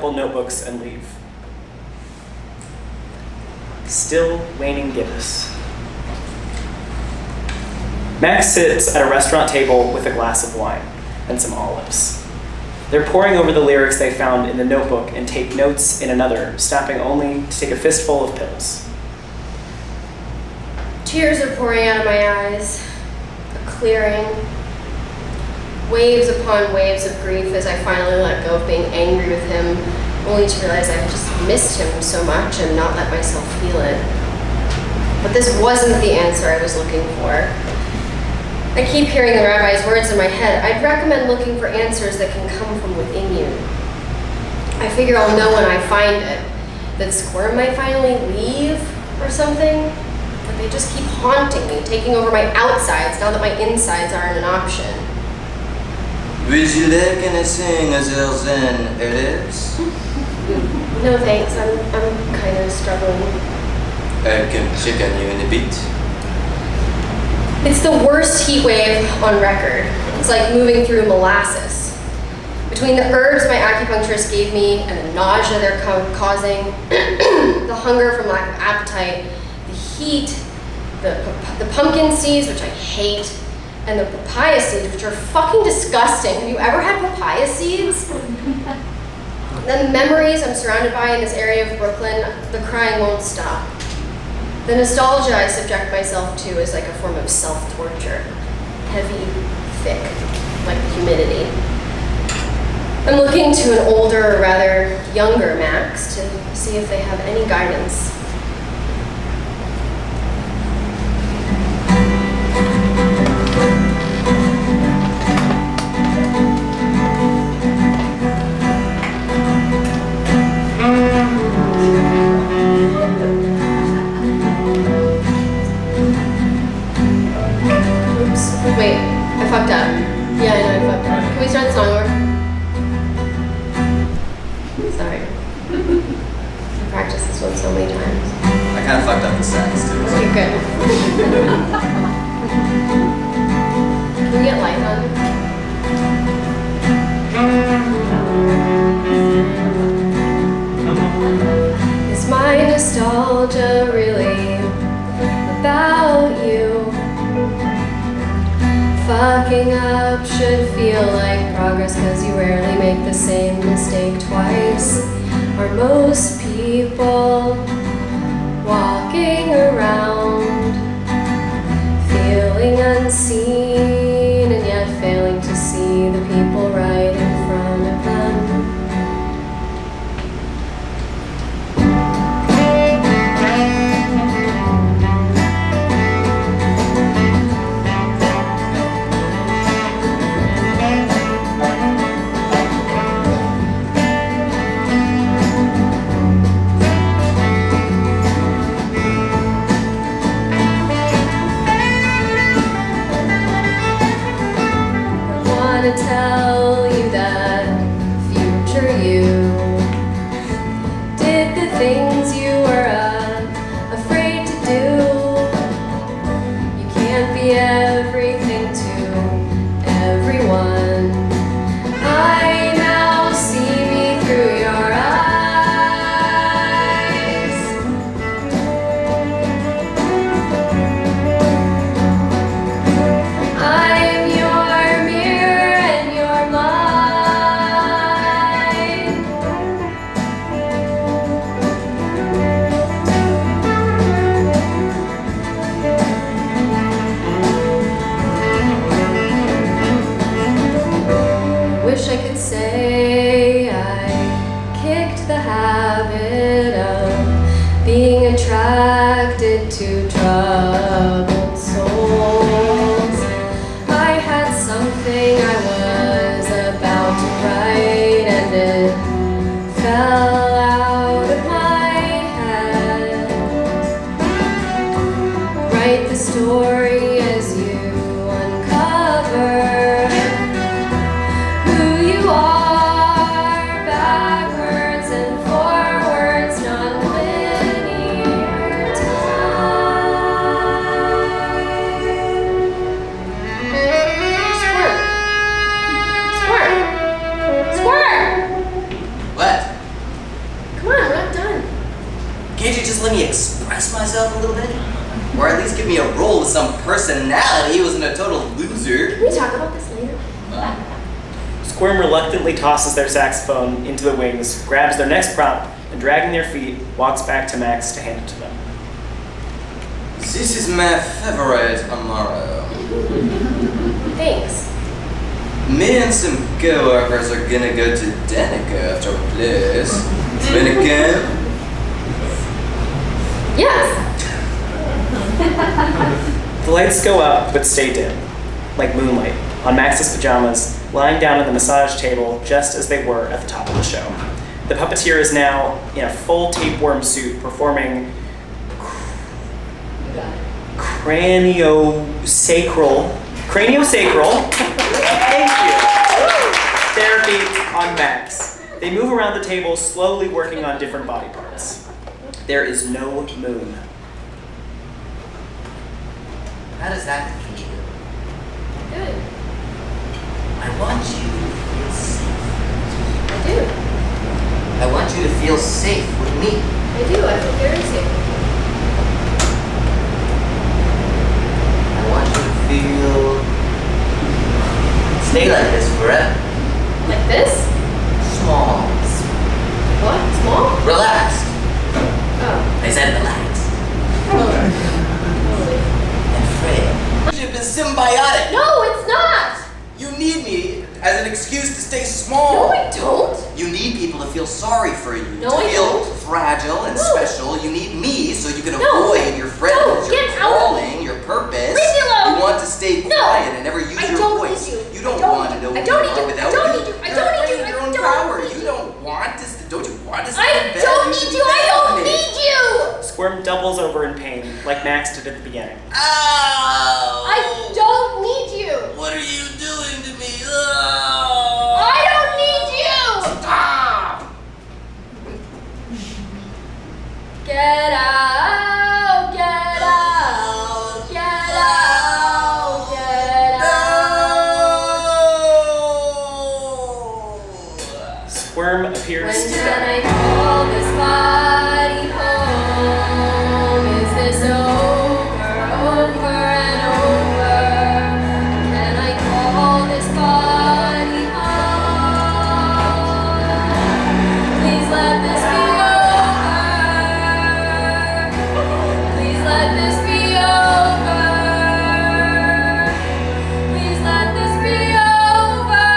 Notebooks and leave. Still waning gibbous. Max sits at a restaurant table with a glass of wine and some olives. They're poring over the lyrics they found in the notebook and take notes in another, stopping only to take a fistful of pills. Tears are pouring out of my eyes, a clearing. Waves upon waves of grief as I finally let go of being angry with him, only to realize I've just missed him so much and not let myself feel it. But this wasn't the answer I was looking for. I keep hearing the rabbi's words in my head. I'd recommend looking for answers that can come from within you. I figure I'll know when I find it. That Squirm might finally leave or something. But they just keep haunting me, taking over my outsides now that my insides aren't an option. Would you like anything other than Ellis? No thanks, I'm kind of struggling. I can check on you in a bit. It's the worst heat wave on record. It's like moving through molasses. Between the herbs my acupuncturist gave me and the nausea they're causing, the hunger from lack of appetite, the heat, the pumpkin seeds, which I hate, and the papaya seeds, which are fucking disgusting. Have you ever had papaya seeds? Then the memories I'm surrounded by in this area of Brooklyn, the crying won't stop. The nostalgia I subject myself to is like a form of self-torture. Heavy, thick, like the humidity. I'm looking to an older, or rather younger Max to see if they have any guidance. Wait, I fucked up. Yeah, I know I fucked up. Can we start the song over? Sorry. I practiced this one so many times. I kind of fucked up the sax too. Okay, good. Can we get light on? Is my nostalgia really about you? Fucking up should feel like progress, cause you rarely make the same mistake twice. Are most people walking around feeling unseen and yet failing to see the people right in front of them? To tell you that future you did the things you were afraid to do. You can't be everything to everyone. I now see me through your eyes. I'm your mirror and you're mine. Wish I could say I kicked the habit of being attracted to troubled souls. I had something I was about to write and it fell out of my head. Write the story as you uncover who you are, backwards and forwards, non-linear time. Squirm! What? Come on, we're not done. Can't you just let me express myself a little bit? Or at least give me a role with some personality who wasn't a total loser? Can we talk about this later? Squirm reluctantly tosses their saxophone into the wings, grabs their next prop, and dragging their feet, walks back to Max to hand it to them. This is my favorite Amaro. Thanks. Me and some co-workers are gonna go to Danica after we plays. Wanna come? Yes. The lights go up but stay dim, like moonlight, on Max's pajamas, lying down on the massage table just as they were at the top of the show. The puppeteer is now in a full tapeworm suit performing craniosacral, thank you, therapy on Max. They move around the table, slowly working on different body parts. There is no moon. How does that feel? Good. I want you to feel safe. I do. I want you to feel safe with me. I do. I feel very safe. I want you to feel... Stay like this forever. Like this? Small. What? Small? Relaxed. Oh. I said relaxed. Totally. And frail. Friendship is symbiotic. No, it's not! You need me as an excuse to stay small. No, I don't. You need people to feel sorry for you. No, to I feel don't. fragile and No. special. You need me so you can No. avoid your friends, No, your get out of calling, your purpose. Leave me alone. You want to stay No. quiet and never use I your don't voice. need you. You don't I don't want to need know you. who I don't you need are you. without I don't you. need you. I You're don't need afraid you. of your I own don't power. need You you. don't want to. Don't you want to stay I in bed? don't need you. I don't need you. Squirm doubles over in pain, like Max did at the beginning. Ow! I don't need you. What are you doing to me? I don't need you. Stop! Get out. Get out. Get out. Get out. Squirm appears When to can die. I call this body home? Is this over and over? Can I call this body home? Please let this be over. Please let this be over. Please let this be over.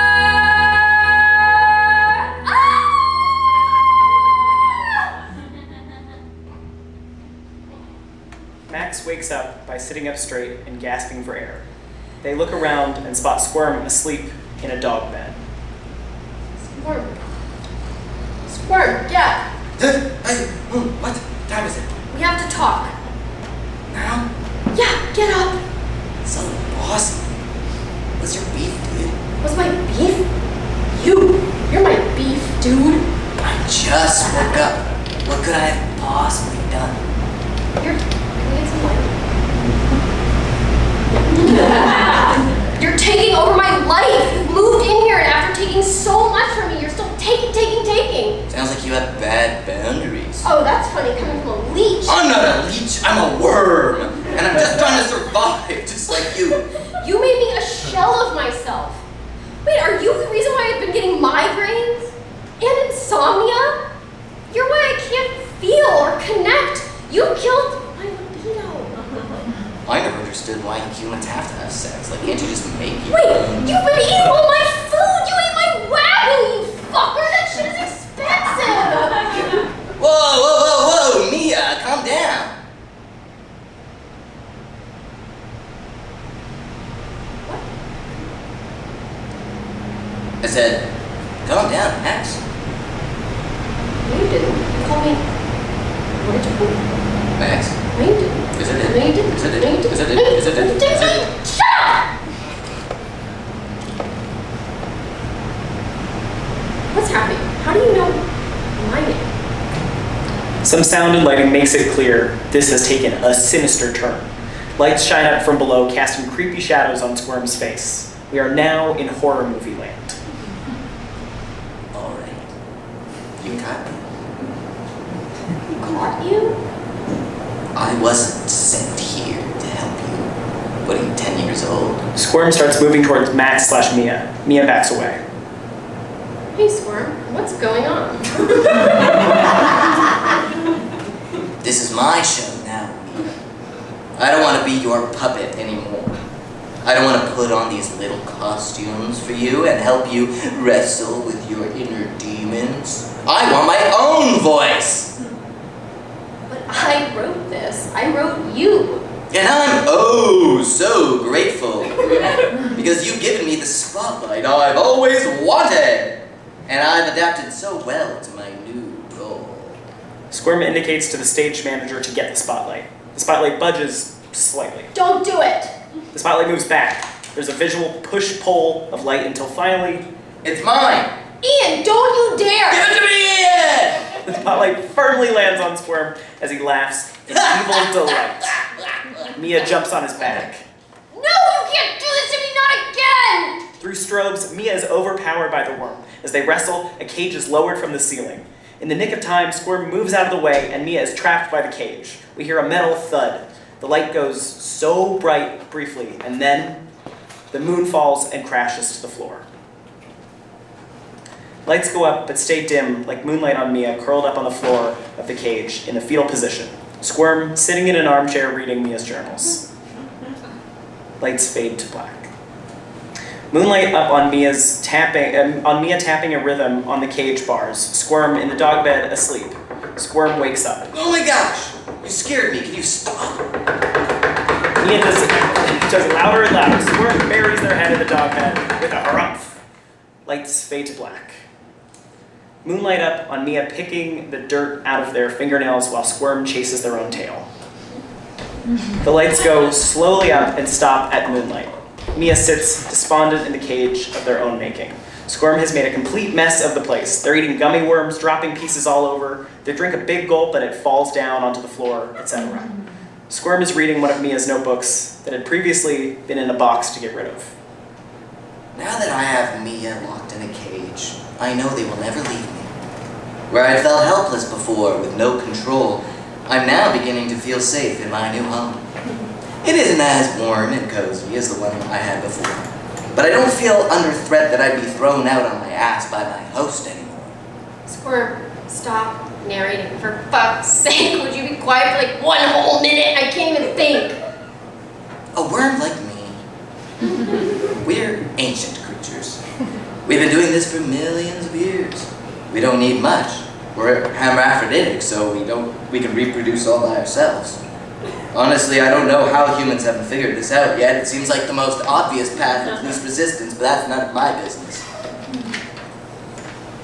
Max wakes up by sitting up straight and gasping for air. They look around and spot Squirm asleep in a dog bed. Squirm. Squirm, yeah. What time is it? We have to talk. Now? Yeah, get up. So awesome. What's your beef, dude? What's my beef? You're my beef, dude. I just woke up. What could I have possibly done? Can we get some light? You're taking over my life. You've moved in here, and after taking so much from me, you're still taking. Sounds like you have bad boundaries. Oh, that's funny, coming from a leech. I'm not a leech, I'm a worm. And I'm just trying to survive, just like you. You made me a shell of myself. Wait, are you the reason why I've been getting migraines? And insomnia? You're why I can't feel or connect. You killed my libido. I never understood why humans have to have sex. Like, can't you just make it? Wait, you've been eating all my food! You ate my wagyu, you fucker! That shit is expensive! Whoa, Mia, calm down. What? I said, calm down, Max. No, you didn't. You called me. What did you call me? Max? No, you didn't. Yes, I did. No, you didn't. Yes, I did. No, you didn't. Yes, I did. No, you Yes, I did. didn't. Yes, I did. Shut up! What's happening? How do you know my name? Some sound and lighting makes it clear this has taken a sinister turn. Lights shine up from below, casting creepy shadows on Squirm's face. We are now in horror movie land. All right. You got me. Caught you? I wasn't sent here to help you. What are you, 10 years old? Squirm starts moving towards Max/Mia. Mia backs away. Hey, Squirm. What's going on? This is my show now, Mia. I don't want to be your puppet anymore. I don't want to put on these little costumes for you and help you wrestle with your inner demons. I want my own voice. But I wrote this. I wrote you. And I'm oh so grateful because you've given me the spotlight I've always wanted. And I've adapted so well to my new role. Squirm indicates to the stage manager to get the spotlight. The spotlight budges slightly. Don't do it! The spotlight moves back. There's a visual push-pull of light until finally... It's mine! Ian, don't you dare! Give it to me, Ian! The spotlight firmly lands on Squirm as he laughs in evil delight. Mia jumps on his back. No, you can't do this to me, not again! Through strobes, Mia is overpowered by the worm. As they wrestle, a cage is lowered from the ceiling. In the nick of time, Squirm moves out of the way and Mia is trapped by the cage. We hear a metal thud. The light goes so bright briefly, and then the moon falls and crashes to the floor. Lights go up but stay dim, like moonlight on Mia curled up on the floor of the cage in the fetal position. Squirm sitting in an armchair reading Mia's journals. Lights fade to black. Moonlight up on Mia tapping a rhythm on the cage bars. Squirm in the dog bed asleep. Squirm wakes up. Oh my gosh! You scared me. Can you stop? Mia does louder and louder. Squirm buries their head in the dog bed with a harumph. Lights fade to black. Moonlight up on Mia picking the dirt out of their fingernails while Squirm chases their own tail. The lights go slowly up and stop at moonlight. Mia sits despondent in the cage of their own making. Squirm has made a complete mess of the place. They're eating gummy worms, dropping pieces all over. They drink a big gulp and it falls down onto the floor, etc. Squirm is reading one of Mia's notebooks that had previously been in a box to get rid of. Now that I have Mia locked in a cage, I know they will never leave me. Where I felt helpless before with no control, I'm now beginning to feel safe in my new home. It isn't as warm and cozy as the one I had before, but I don't feel under threat that I'd be thrown out on my ass by my host anymore. Squirm, stop narrating. For fuck's sake, would you be quiet for like 1 whole minute? I can't even think. A worm like me. We're ancient creatures. We've been doing this for millions of years. We don't need much. We're hermaphroditic, so we can reproduce all by ourselves. Honestly, I don't know how humans haven't figured this out yet. It seems like the most obvious path of least resistance, but that's none of my business.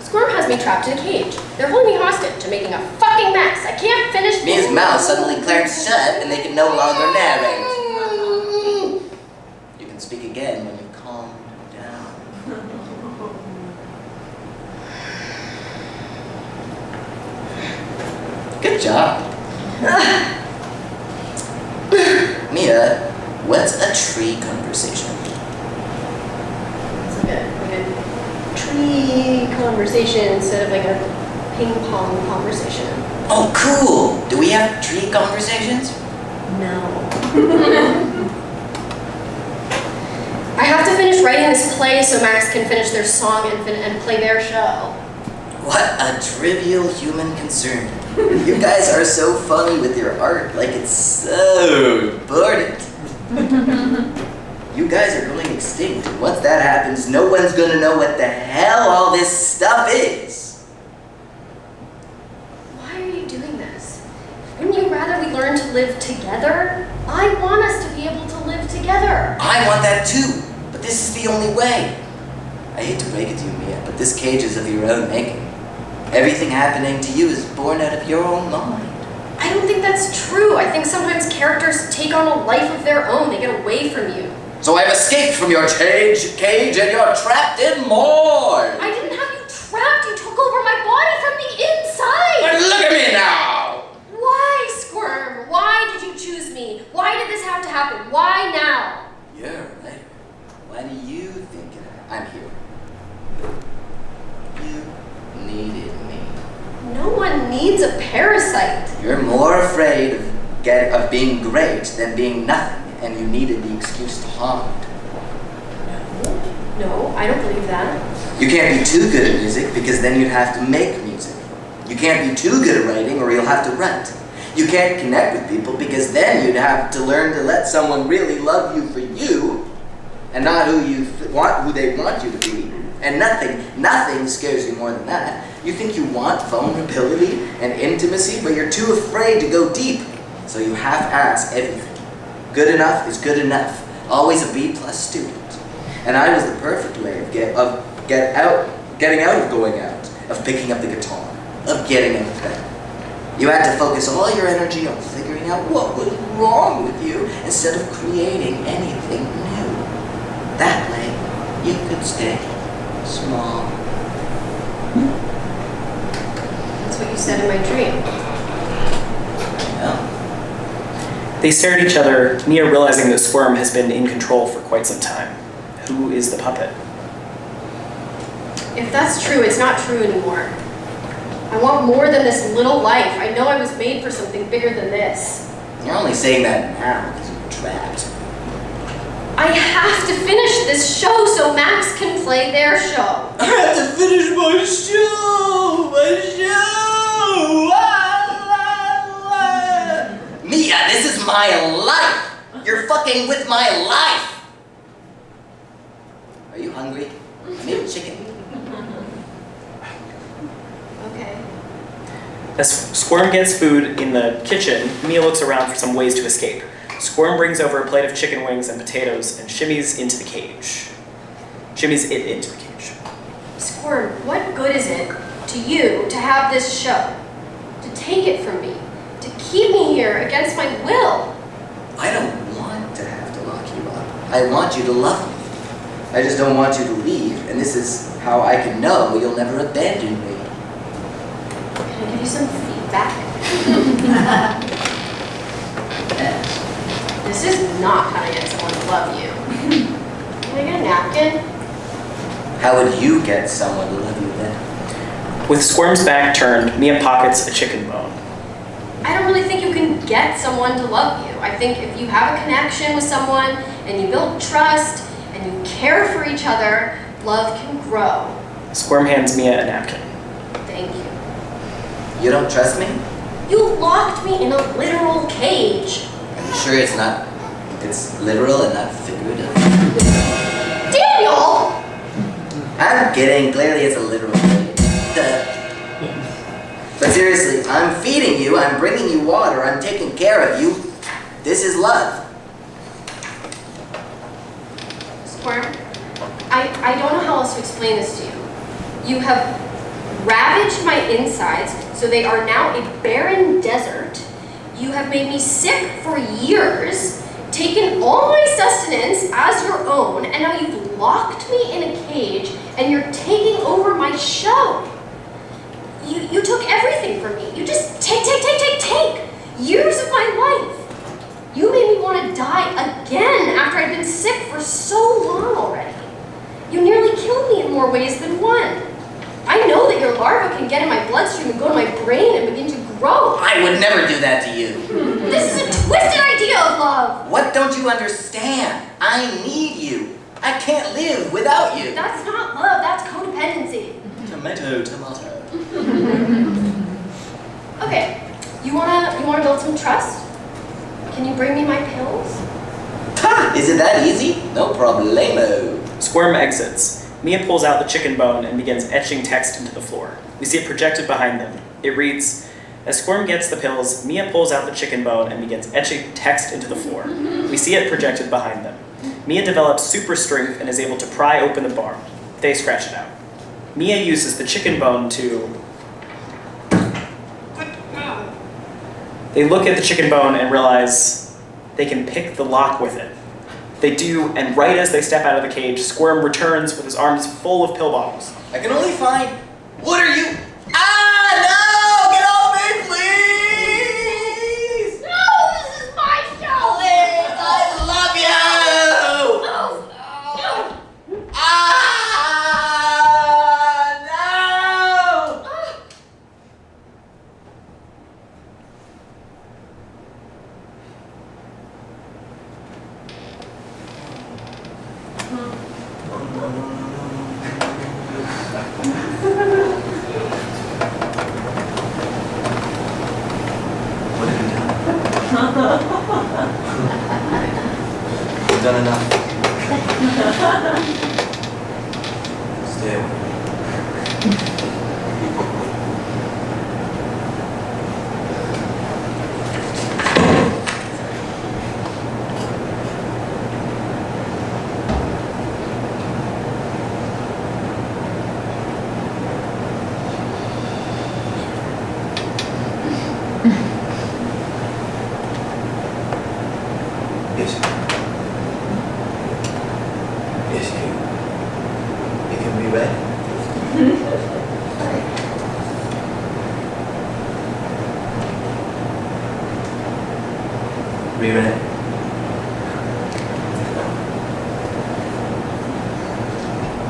Squirm has me trapped in a cage. They're holding me hostage and making a fucking mess. I can't finish. Mia's mouth suddenly clamps shut and they can no longer narrate. You can speak again when you calm down. Good job. Mia, what's a tree conversation? It's like a tree conversation instead of like a ping pong conversation. Oh, cool! Do we have tree conversations? No. I have to finish writing this play so Max can finish their song and play their show. What a trivial human concern. You guys are so funny with your art, like it's so important. You guys are going extinct, and once that happens, no one's gonna know what the hell all this stuff is. Why are you doing this? Wouldn't you rather we learn to live together? I want us to be able to live together. I want that too, but this is the only way. I hate to break it to you, Mia, but this cage is of your own making. Everything happening to you is born out of your own mind. I don't think that's true. I think sometimes characters take on a life of their own. They get away from you. So I've escaped from your cage and you're trapped in mine. I didn't have you trapped. You took over my body from the inside. But look at me now. Why, Squirm? Why did you choose me? Why did this have to happen? Why now? You're right. Why do you think I'm here? You needed me. No one needs a parasite. You're more afraid of being great than being nothing, and you needed the excuse to haunt. No, I don't believe that. You can't be too good at music because then you'd have to make music. You can't be too good at writing or you'll have to write. You can't connect with people because then you'd have to learn to let someone really love you for you and not who they want you to be. And nothing scares you more than that. You think you want vulnerability and intimacy, but you're too afraid to go deep. So you half-ass everything. Good enough is good enough. Always a B+ student. And I was the perfect way of getting out of going out, of picking up the guitar, of getting out of bed. You had to focus all your energy on figuring out what was wrong with you instead of creating anything new. That way, you could stay small. That's what you said in my dream. Well, They stare at each other, Mia realizing that Squirm has been in control for quite some time. Who is the puppet? If that's true, it's not true anymore. I want more than this little life. I know I was made for something bigger than this. you're only saying that now because you're trapped. I have to finish this show so Max can play their show. I have to finish my show! My show! Mia, this is my life! You're fucking with my life! Are you hungry? I made chicken. Okay. As Squirm gets food in the kitchen, Mia looks around for some ways to escape. Squirm brings over a plate of chicken wings and potatoes and shimmies into the cage. Shimmies it into the cage. Squirm, what good is it to you to have this show? To take it from me? To keep me here against my will? I don't want to have to lock you up. I want you to love me. I just don't want you to leave, and this is how I can know you'll never abandon me. Can I give you some feedback? Yes. This is not how to get someone to love you. Can I get a napkin? How would you get someone to love you then? With Squirm's back turned, Mia pockets a chicken bone. I don't really think you can get someone to love you. I think if you have a connection with someone and you build trust and you care for each other, love can grow. Squirm hands Mia a napkin. Thank you. You don't trust me? You locked me in a literal cage. Are you sure it's literal and not figurative? Daniel! I'm kidding, clearly it's a literal thing. Duh. But seriously, I'm feeding you, I'm bringing you water, I'm taking care of you. This is love. Squirm, I don't know how else to explain this to you. You have ravaged my insides, so they are now a barren desert. You have made me sick for years, taken all my sustenance as your own, and now you've locked me in a cage, and you're taking over my show. You took everything from me. You just take. Years of my life. You made me want to die again after I'd been sick for so long already. You nearly killed me in more ways than one. I know that your larva can get in my bloodstream and go to my brain and begin to grow. I would never do that to you. This is a twisted idea of love. What don't you understand? I need you. I can't live without you. That's not love, that's codependency. Tomato. Okay, you wanna build some trust? Can you bring me my pills? Ha! Is it that easy? No problemo. Squirm exits. Mia pulls out the chicken bone and begins etching text into the floor. We see it projected behind them. It reads, as Squirm gets the pills, Mia pulls out the chicken bone and begins etching text into the floor. We see it projected behind them. Mia develops super strength and is able to pry open the bar. They scratch it out. Mia uses the chicken bone to... They look at the chicken bone and realize they can pick the lock with it. They do, and right as they step out of the cage, Squirm returns with his arms full of pill bottles. I can only find... What are you... Ah, no! Get off me, please! No, this is my show! Please, I love you! No! Ah, no! What have you done? You've done enough. Stay away.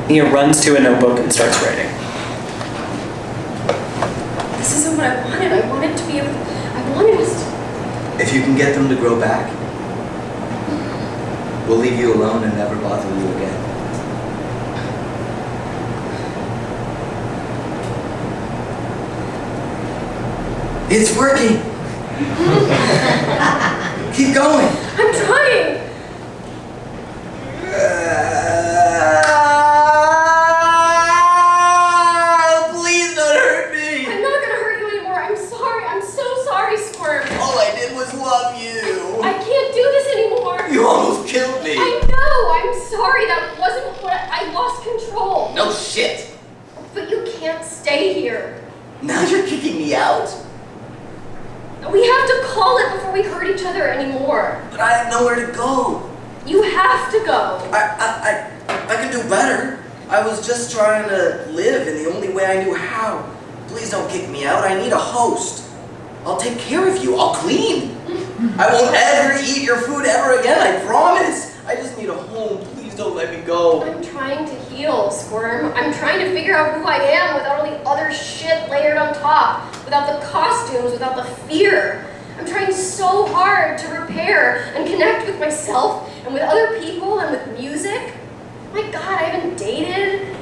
Mia runs to a notebook and starts writing. This isn't what I wanted. I wanted to be able to, I wanted us to. If you can get them to grow back, we'll leave you alone and never bother you again. It's working! Keep going! I'm trying! Please don't hurt me! I'm not gonna hurt you anymore. I'm sorry. I'm so sorry, Squirm. All I did was love you! I can't do this anymore. You almost killed me! I know. I'm sorry. That wasn't what I lost control. No shit! But you can't stay here. Now you're kicking me out? We have to call it before we hurt each other anymore. But I have nowhere to go. You have to go. I can do better. I was just trying to live in the only way I knew how. Please don't kick me out. I need a host. I'll take care of you. I'll clean. I won't ever eat your food ever again. I promise. I just need a home. Please don't let me go. I'm trying to heal, Squirm. I'm trying to figure out who I am without all the other shit layered on top. Without the costumes, without the fear. I'm trying so hard to repair and connect with myself and with other people and with music. My God, I haven't dated.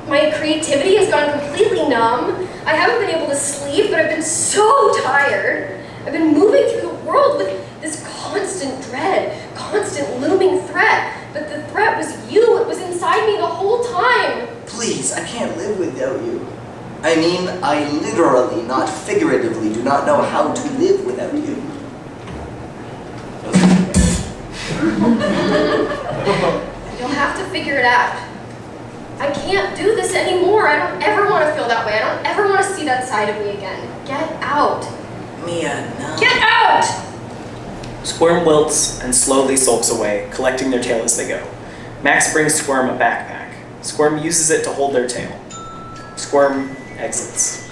My creativity has gone completely numb. I haven't been able to sleep, but I've been so tired. I've been moving through the world with this constant dread, constant looming threat. But the threat was you. It was inside me the whole time. Please, I can't live without you. I mean, I literally, not figuratively, do not know how to live without you. You'll have to figure it out. I can't do this anymore. I don't ever want to feel that way. I don't ever want to see that side of me again. Get out. Mia, no. Get out! Squirm wilts and slowly sulks away, collecting their tail as they go. Max brings Squirm a backpack. Squirm uses it to hold their tail. Squirm exits.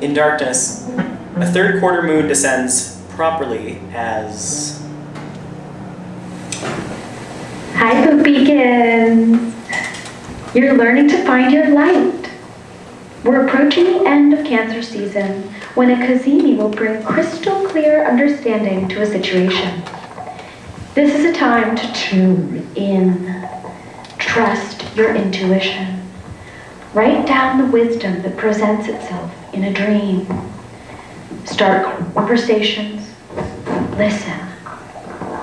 In darkness, a third quarter moon descends properly as... Hype begins. You're learning to find your light. We're approaching the end of Cancer season when a Kazemi will bring crystal clear understanding to a situation. This is a time to tune in. Trust your intuition. Write down the wisdom that presents itself in a dream. Start conversations. Listen.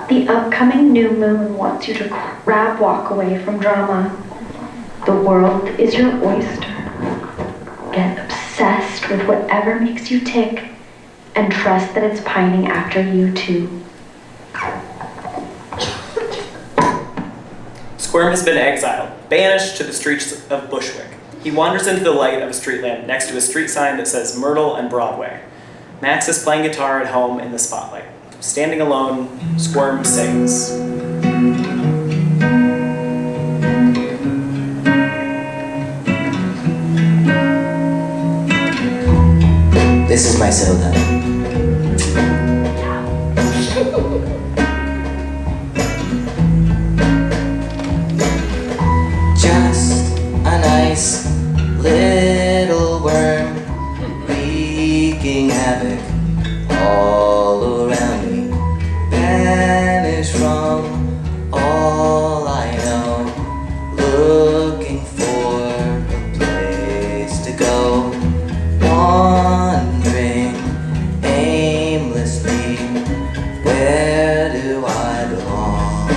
The upcoming new moon wants you to walk away from drama. The world is your oyster. Get obsessed with whatever makes you tick and trust that it's pining after you too. Squirm has been exiled, banished to the streets of Bushwick. He wanders into the light of a street lamp next to a street sign that says Myrtle and Broadway. Max is playing guitar at home in the spotlight. Standing alone, Squirm sings. This is my soda. Just a nice little worm wreaking havoc all around me. Vanish from all I know, looking for a place to go. Wandering aimlessly, where do I belong?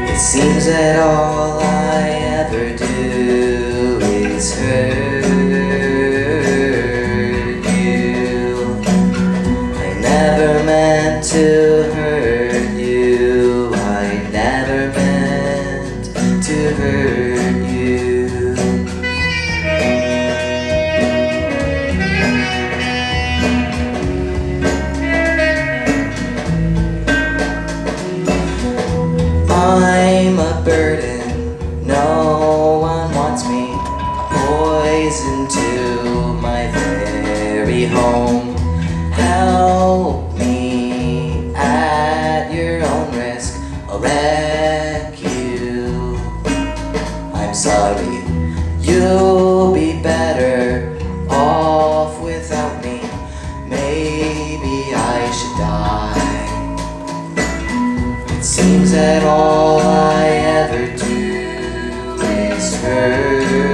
It seems that all I ever do is hurt you. I never meant to hurt you. I never meant hurt you. I'm a burden, no one wants me. Poison to my very home. Help me at your own risk. I'll wreck you. I'm sorry, you'll be better off without me. Maybe I should die. It seems that all I ever do is hurt you.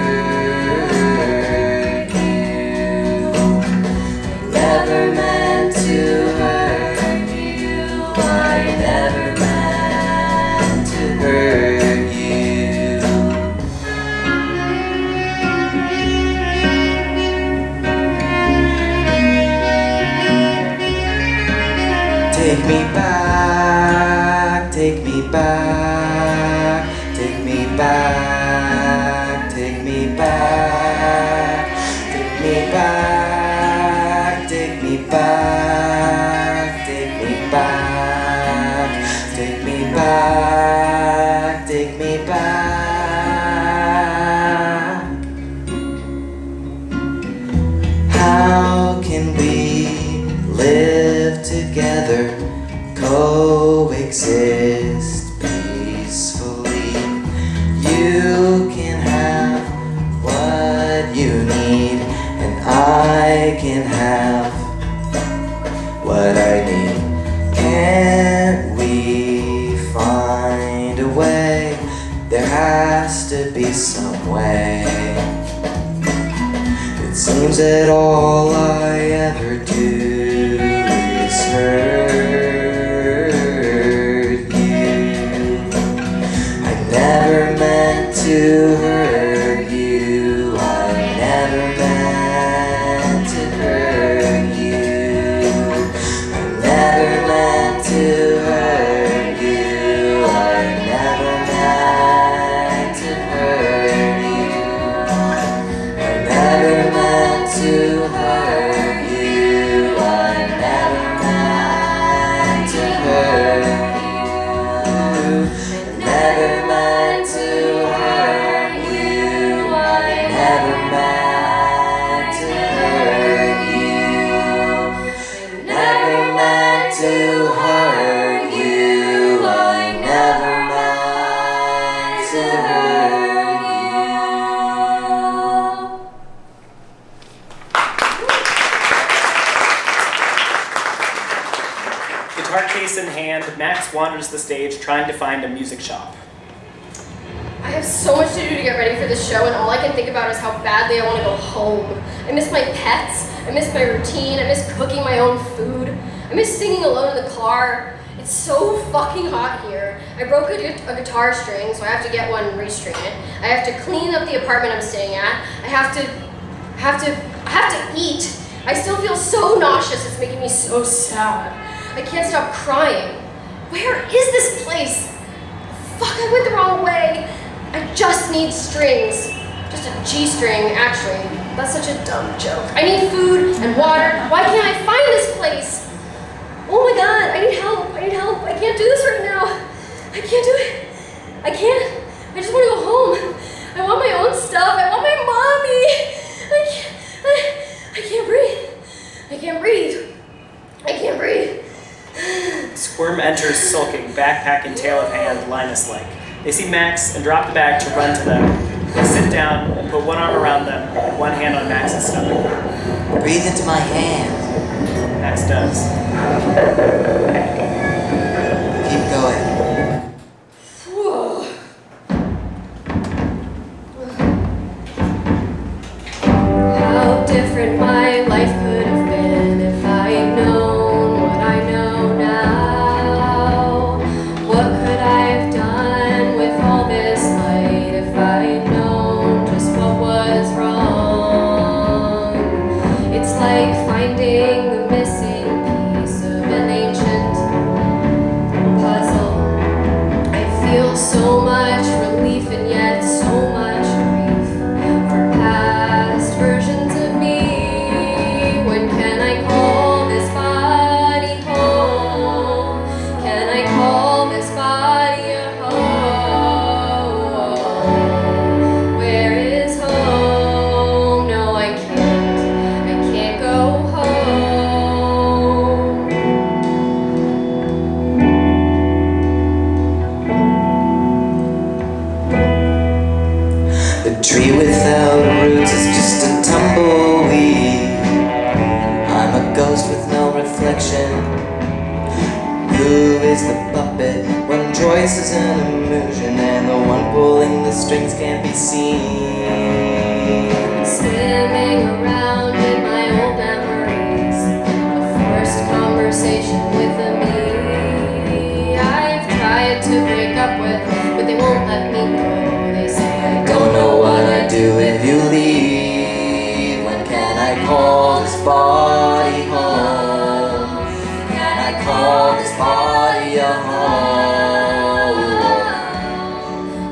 I never meant to hurt you. I never meant to hurt you. Take me back, take me back, take me back, take me back, take me back, take me back, take me back, take me back, take me back. How can we live together, coexist peacefully? You can have what you need, and I can have what I need. Can't we find a way? There has to be some way. It seems that all I ever do is hurt you. I never meant to hurt you. I never meant to hurt you. I never meant to hurt you. I never meant to hurt you. I never meant to hurt you. I never meant to hurt you. I never meant to hurt you. I never meant to hurt you. Never meant to hurt you. I never meant to hurt you. Guitar case in hand, Max wanders the stage trying to find a music shop. I have so much to do to get ready for this show, and all I can think about is how badly I want to go home. I miss my pets, I miss my routine, I miss cooking my own food, I miss singing alone in the car. It's so fucking hot here. I broke a guitar string, so I have to get one and restring it. I have to clean up the apartment I'm staying at. I have to eat. I still feel so nauseous, it's making me so sad. I can't stop crying. Where is this place? Fuck, I went the wrong way. I just need strings. Just a G string, actually. That's such a dumb joke. I need food and water. Why can't I find this place? Oh my god, I need help. I need help. I can't do this right now. I can't do it. I can't. I just want to go home. I want my own stuff. I want my mommy. I can't breathe. I can't breathe. I can't breathe. Squirm enters sulking, backpack in tail of hand, Linus-like. They see Max and drop the bag to run to them. They sit down and put one arm around them and one hand on Max's stomach. Breathe into my hand. Max does. Keep going. How different my life could have been if I'd known what I know now. What could I have done with all this light if I'd known just what was wrong? It's like finding the missing piece of an ancient puzzle. I feel so much relief and yet tree without roots is just a tumbleweed. I'm a ghost with no reflection. Who is the puppet when choice is an illusion and the one pulling the strings can't be seen? Swimming around in my old memories, a forced conversation with a me I've tried to break up with, but they won't let me go. They say I Don't know what I'd do if you leave. When can I call this body home? Can I call this body a home?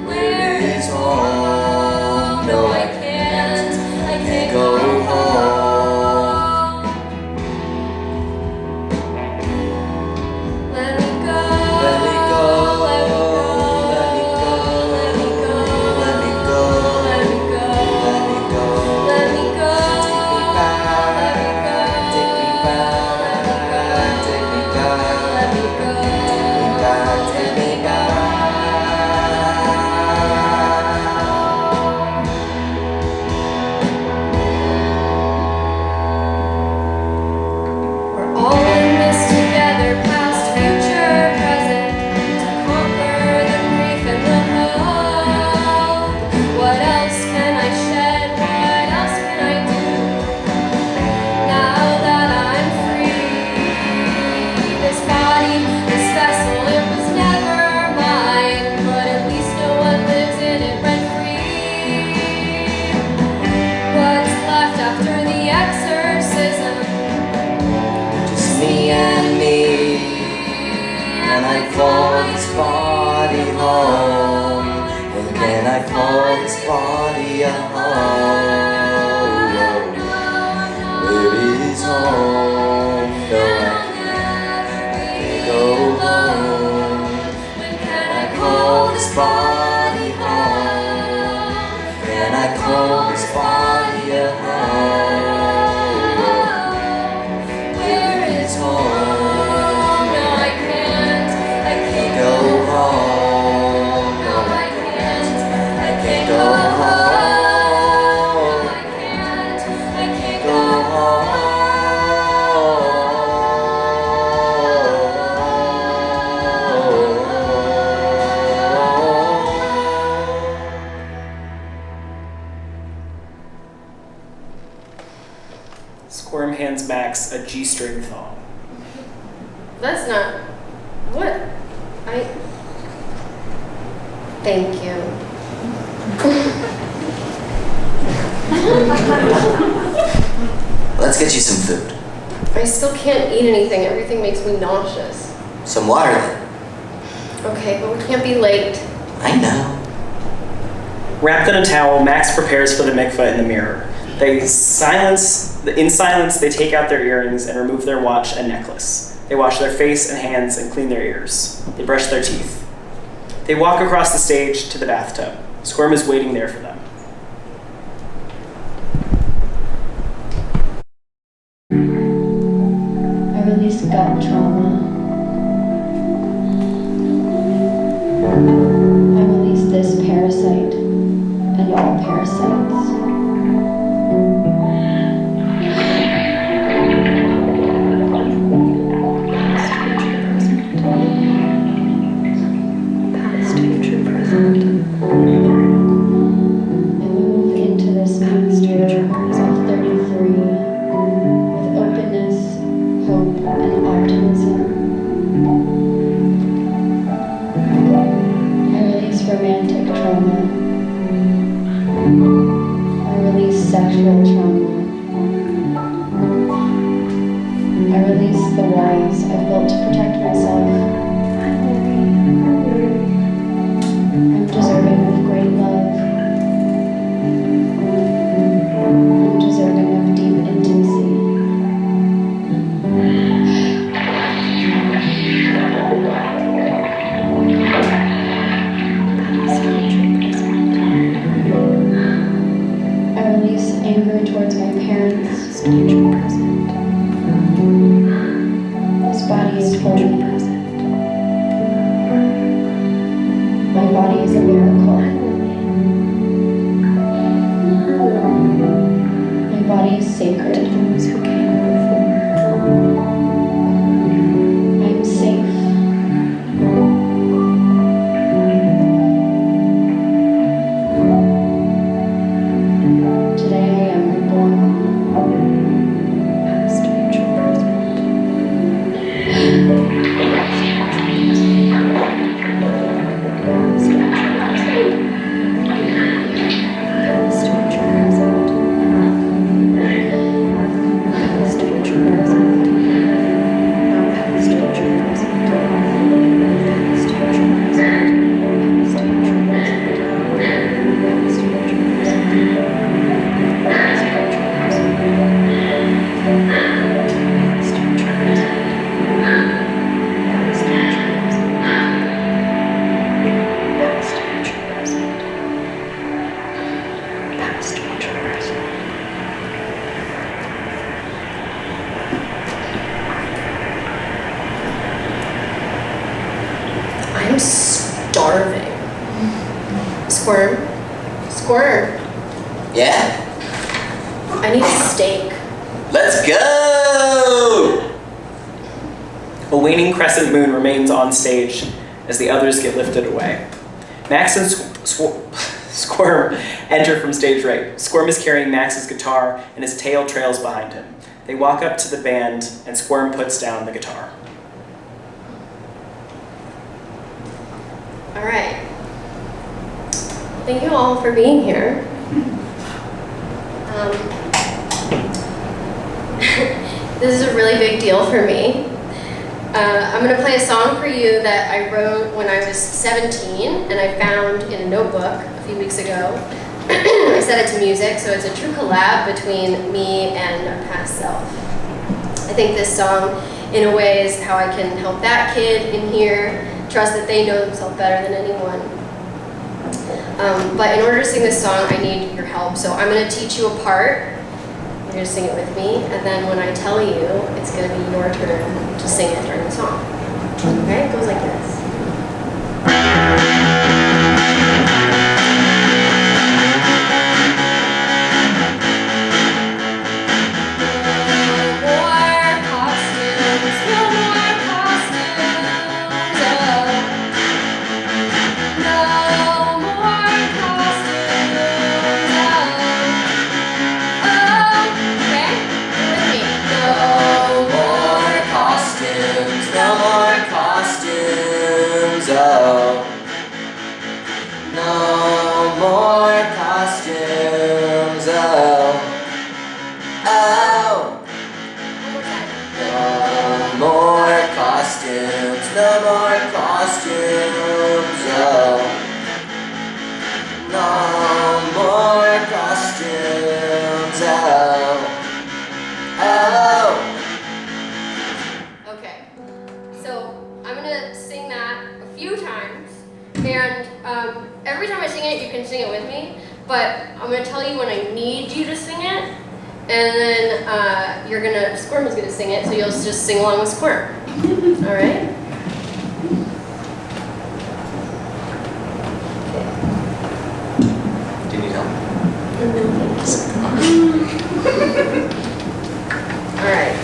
Where is home? No, I can't go home. let me go, Let me go, let me go, let me go, let me go, let me go, let me go, let me go, take me back, take me back, take me back, let me go, take me back. We're all in this together, past, future, present, to conquer the grief and the hope. What else can I shed? What else can I do? Now that I'm free, this body, this vessel, it was never mine, but at least no one lives in it rent free. What's left after the exorcism? Just me and me, and I call this body home. And can I call this body a home? Where is home? No, I can't go home. Can I call this body home? Can I call this body a home? Where is home? No, I can't Go home. No, I can't Go home. I can't Go Squirm hands Max a G-string thong. That's not what I. Thank you. Let's get you some food. I still can't eat anything. Everything makes me nauseous. Some water then. Okay, but we can't be late. I know. Wrapped in a towel, Max prepares for the mikveh in the mirror. In silence, they take out their earrings and remove their watch and necklace. They wash their face and hands and clean their ears. They brush their teeth. They walk across the stage to the bathtub. Squirm is waiting there for them. I release gut trauma. I release this parasite and all parasites. Past, future, present. I move into this next year of 33 with openness, hope, and optimism. I release romantic trauma. I release sexual trauma. I release the walls I've built to protect myself. I'm deserving of great love. I'm deserving of deep intimacy. I release anger towards my parents. This body is holy. My body is a miracle. I'm starving. Squirm? Squirm. Yeah? I need a steak. Let's go! A waning crescent moon remains on stage as the others get lifted away. Max and Squirm enter from stage right. Squirm is carrying Max's guitar and his tail trails behind him. They walk up to the band and Squirm puts down the guitar. All right. Thank you all for being here. This is a really big deal for me. I'm going to play a song for you that I wrote when I was 17 and I found in a notebook a few weeks ago. I set it to music, so it's a true collab between me and a past self. I think this song, in a way, is how I can help that kid in here trust that they know themselves better than anyone. But in order to sing this song, I need your help. So I'm going to teach you a part. You're going to sing it with me, and then when I tell you, it's going to be your turn to sing it during the song. Okay? It goes like this. Every time I sing it, you can sing it with me, but I'm going to tell you when I need you to sing it, and then Squirm is going to sing it, so you'll just sing along with Squirm. All right? Do you need help? All right.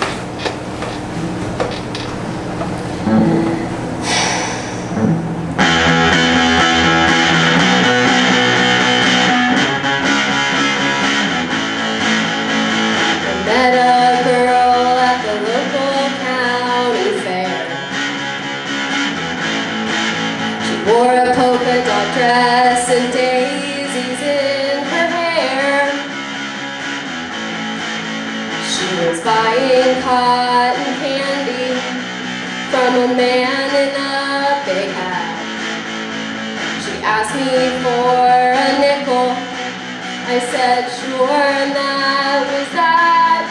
Dress and daisies in her hair. She was buying cotton candy from a man in a big hat. She asked me for a nickel. I said sure, and that was that.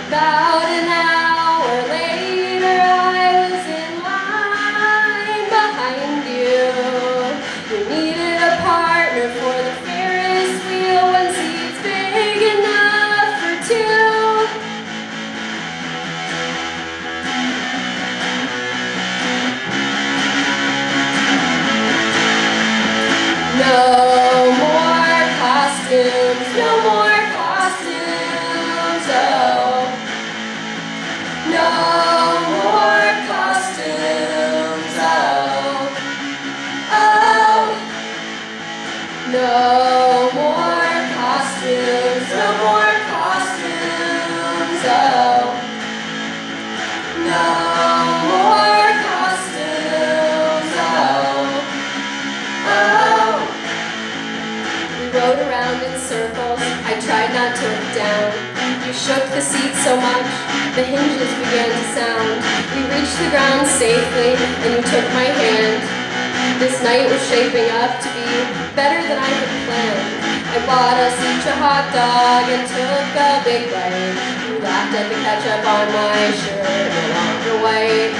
About an hour later, I was in line behind you. You needed a partner for the Ferris wheel, one seat's big enough for two. No more costumes, no more costumes, oh. No more costumes, oh. Oh. No more costumes, no more costumes, oh. No more costumes, oh. Oh. We rode around in circles, I tried not to look down. You shook the seat so much, the hinges began to sound. We reached the ground safely, and you took my hand. This night was shaping up to be better than I had planned. I bought us each a hot dog and took a big bite. You laughed at the ketchup on my shirt, no longer white.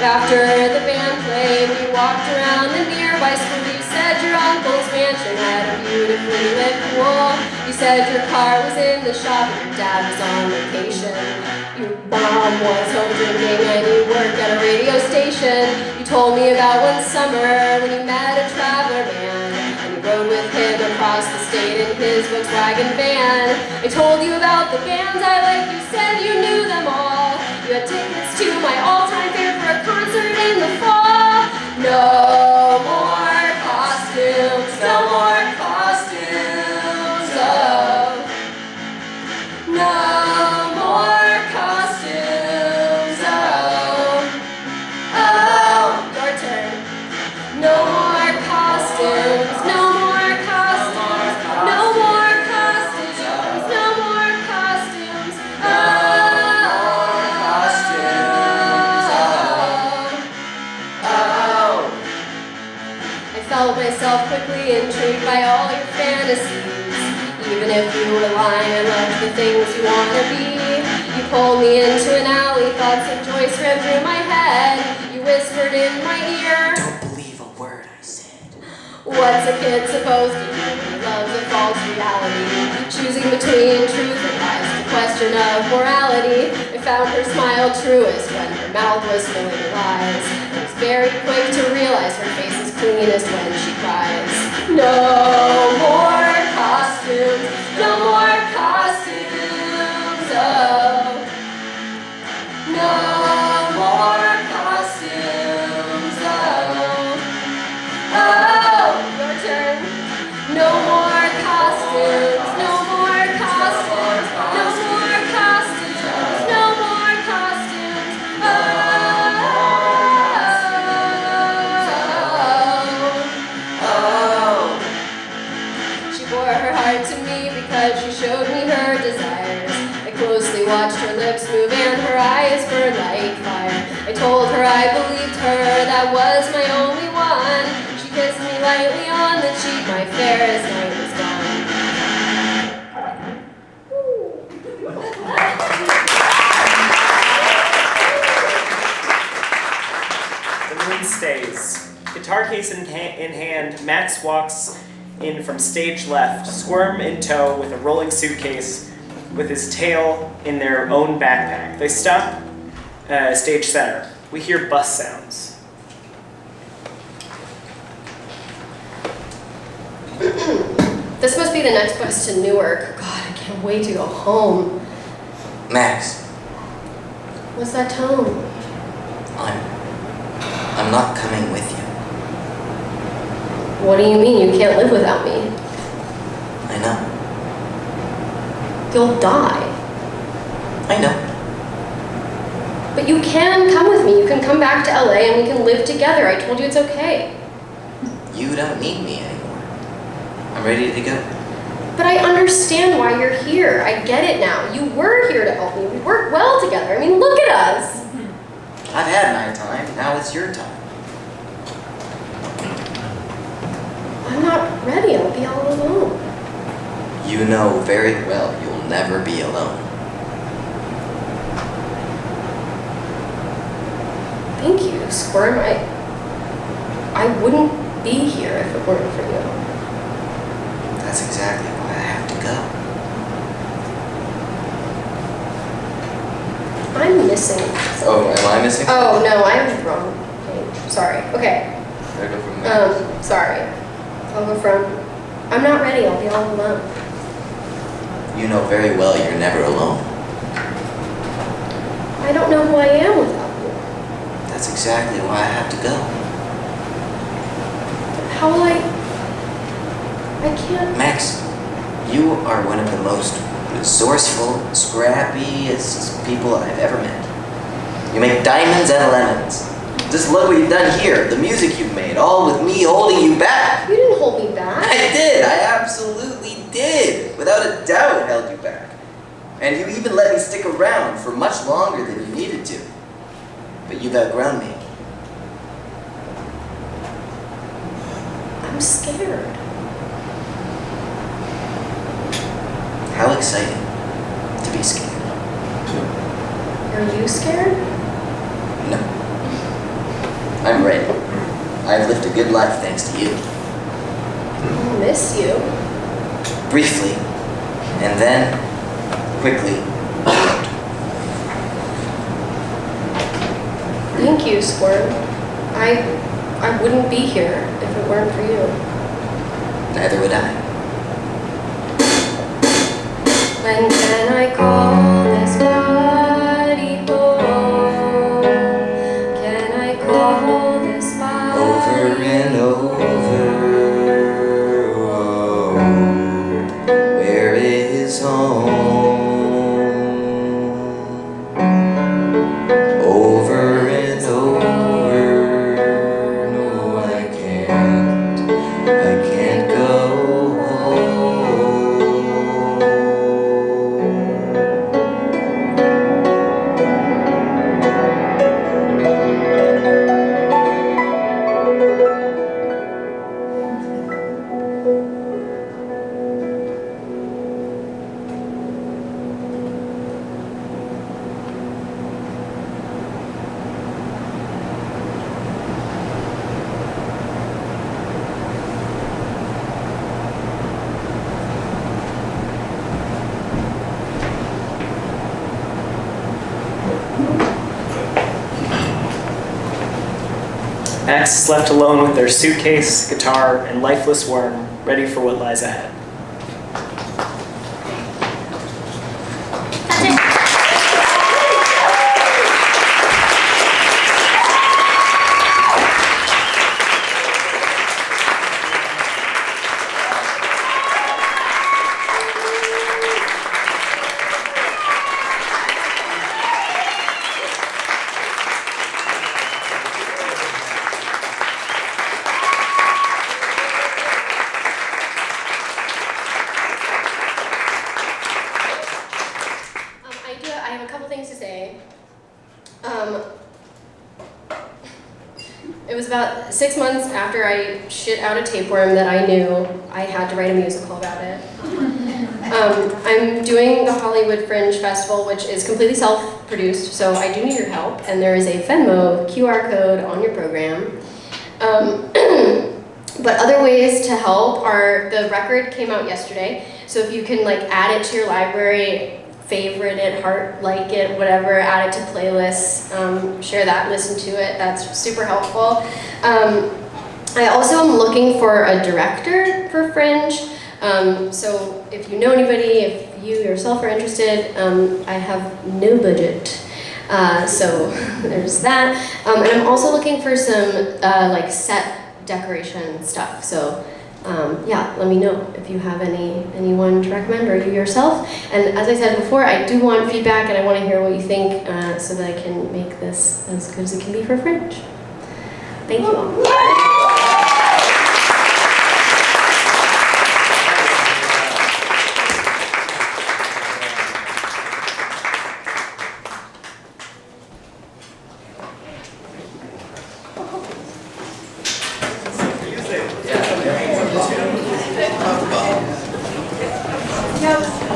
After the band played, we walked around the nearby school. You said your uncle's mansion had a beautifully lit school. You said your car was in the shop and your dad was on vacation. Your mom was home drinking and you worked at a radio station. You told me about one summer when you met a traveler man and you rode with him across the state in his Volkswagen van. I told you about the bands I liked, you said you knew them all. You had tickets to my all-time favorite for a concert in the fall. No more costumes, no more costumes, oh. No more costumes, oh. Oh, your turn. No more costumes, no more costumes, no more costumes, no more costumes, oh. Felt myself quickly intrigued by all your fantasies. Even if you were lying and loved the things you want to be. You pulled me into an alley, thoughts of choice ran through my head. You whispered in my ear, Don't believe a word I said. what's a kid supposed to do when he loves a false reality? Choosing between truth and lies, the question of morality. I found her smile truest when her mouth was full of lies. I was very quick to realize her face is cleanest when she cries. No more costumes, no more costumes, oh. No more costumes, oh. Oh, your turn. No more costumes, no more costumes, no more costumes, no more costumes, oh. She bore her heart to me because she showed me her desires. I closely watched her lips move and her eyes burn like fire. I told her I believed her, that was my only one. She kissed me lightly on the cheek, my fairest night was gone. The moon stays. Guitar case in hand, Max walks in from stage left, Squirm in tow with a rolling suitcase with his tail in their own backpack. They stop stage center. We hear bus sounds. This must be the next bus to Newark. God, I can't wait to go home. Max, What's that tone? I'm not coming with you. What do you mean you can't live without me? I know. You'll die. I know. But you can come with me. You can come back to LA and we can live together. I told you it's okay. You don't need me anymore. I'm ready to go. But I understand why you're here. I get it now. You were here to help me. We work well together. I mean, look at us. I've had my time. Now it's your time. I'm not ready. I'll be all alone. You know very well you'll never be alone. Thank you, Squirm. I wouldn't be here if it weren't for you. That's exactly why I have to go. I'm missing something. Oh, am I missing? Oh, no, I have the wrong page. Sorry. Okay. Gotta go from there. Sorry. I'll go from, I'm not ready. I'll be all alone. You know very well you're never alone. I don't know who I am without you. That's exactly why I have to go. How will I can't. Max, you are one of the most resourceful, scrappiest people I've ever met. You make diamonds and lemons. Just look what you've done here, the music you've made, all with me holding you back. You didn't hold me back. I did, I absolutely did. Without a doubt I held you back. And you even let me stick around for much longer than you needed to. But you've outgrown me. I'm scared. How exciting to be scared. Are you scared? No. I'm ready. I've lived a good life thanks to you. I'll miss you. briefly, and then quickly. Thank you, Squirm. I wouldn't be here if it weren't for you. Neither would I. When can I call this body home? Can I call this body Over and over. Oh, where is home? Over and over. No, I can't go home. Max is left alone with their suitcase, guitar, and lifeless worm, ready for what lies ahead. I have a couple things to say. It was about 6 months after I shit out a tapeworm that I knew I had to write a musical about it. I'm doing the Hollywood Fringe Festival, which is completely self-produced, so I do need your help, and there is a Venmo QR code on your program. But other ways to help are, the record came out yesterday, so if you can like add it to your library, favorite it, heart, like it, whatever, add it to playlists, share that, listen to it, that's super helpful. I also am looking for a director for Fringe, so if you know anybody, if you yourself are interested, I have no budget, so there's that. And I'm also looking for some like set decoration stuff, so yeah, let me know if you have anyone to recommend, or you yourself. And as I said before, I do want feedback and I want to hear what you think, so that I can make this as good as it can be for Fringe. Thank you all.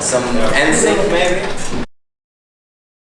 Some NSYNC maybe?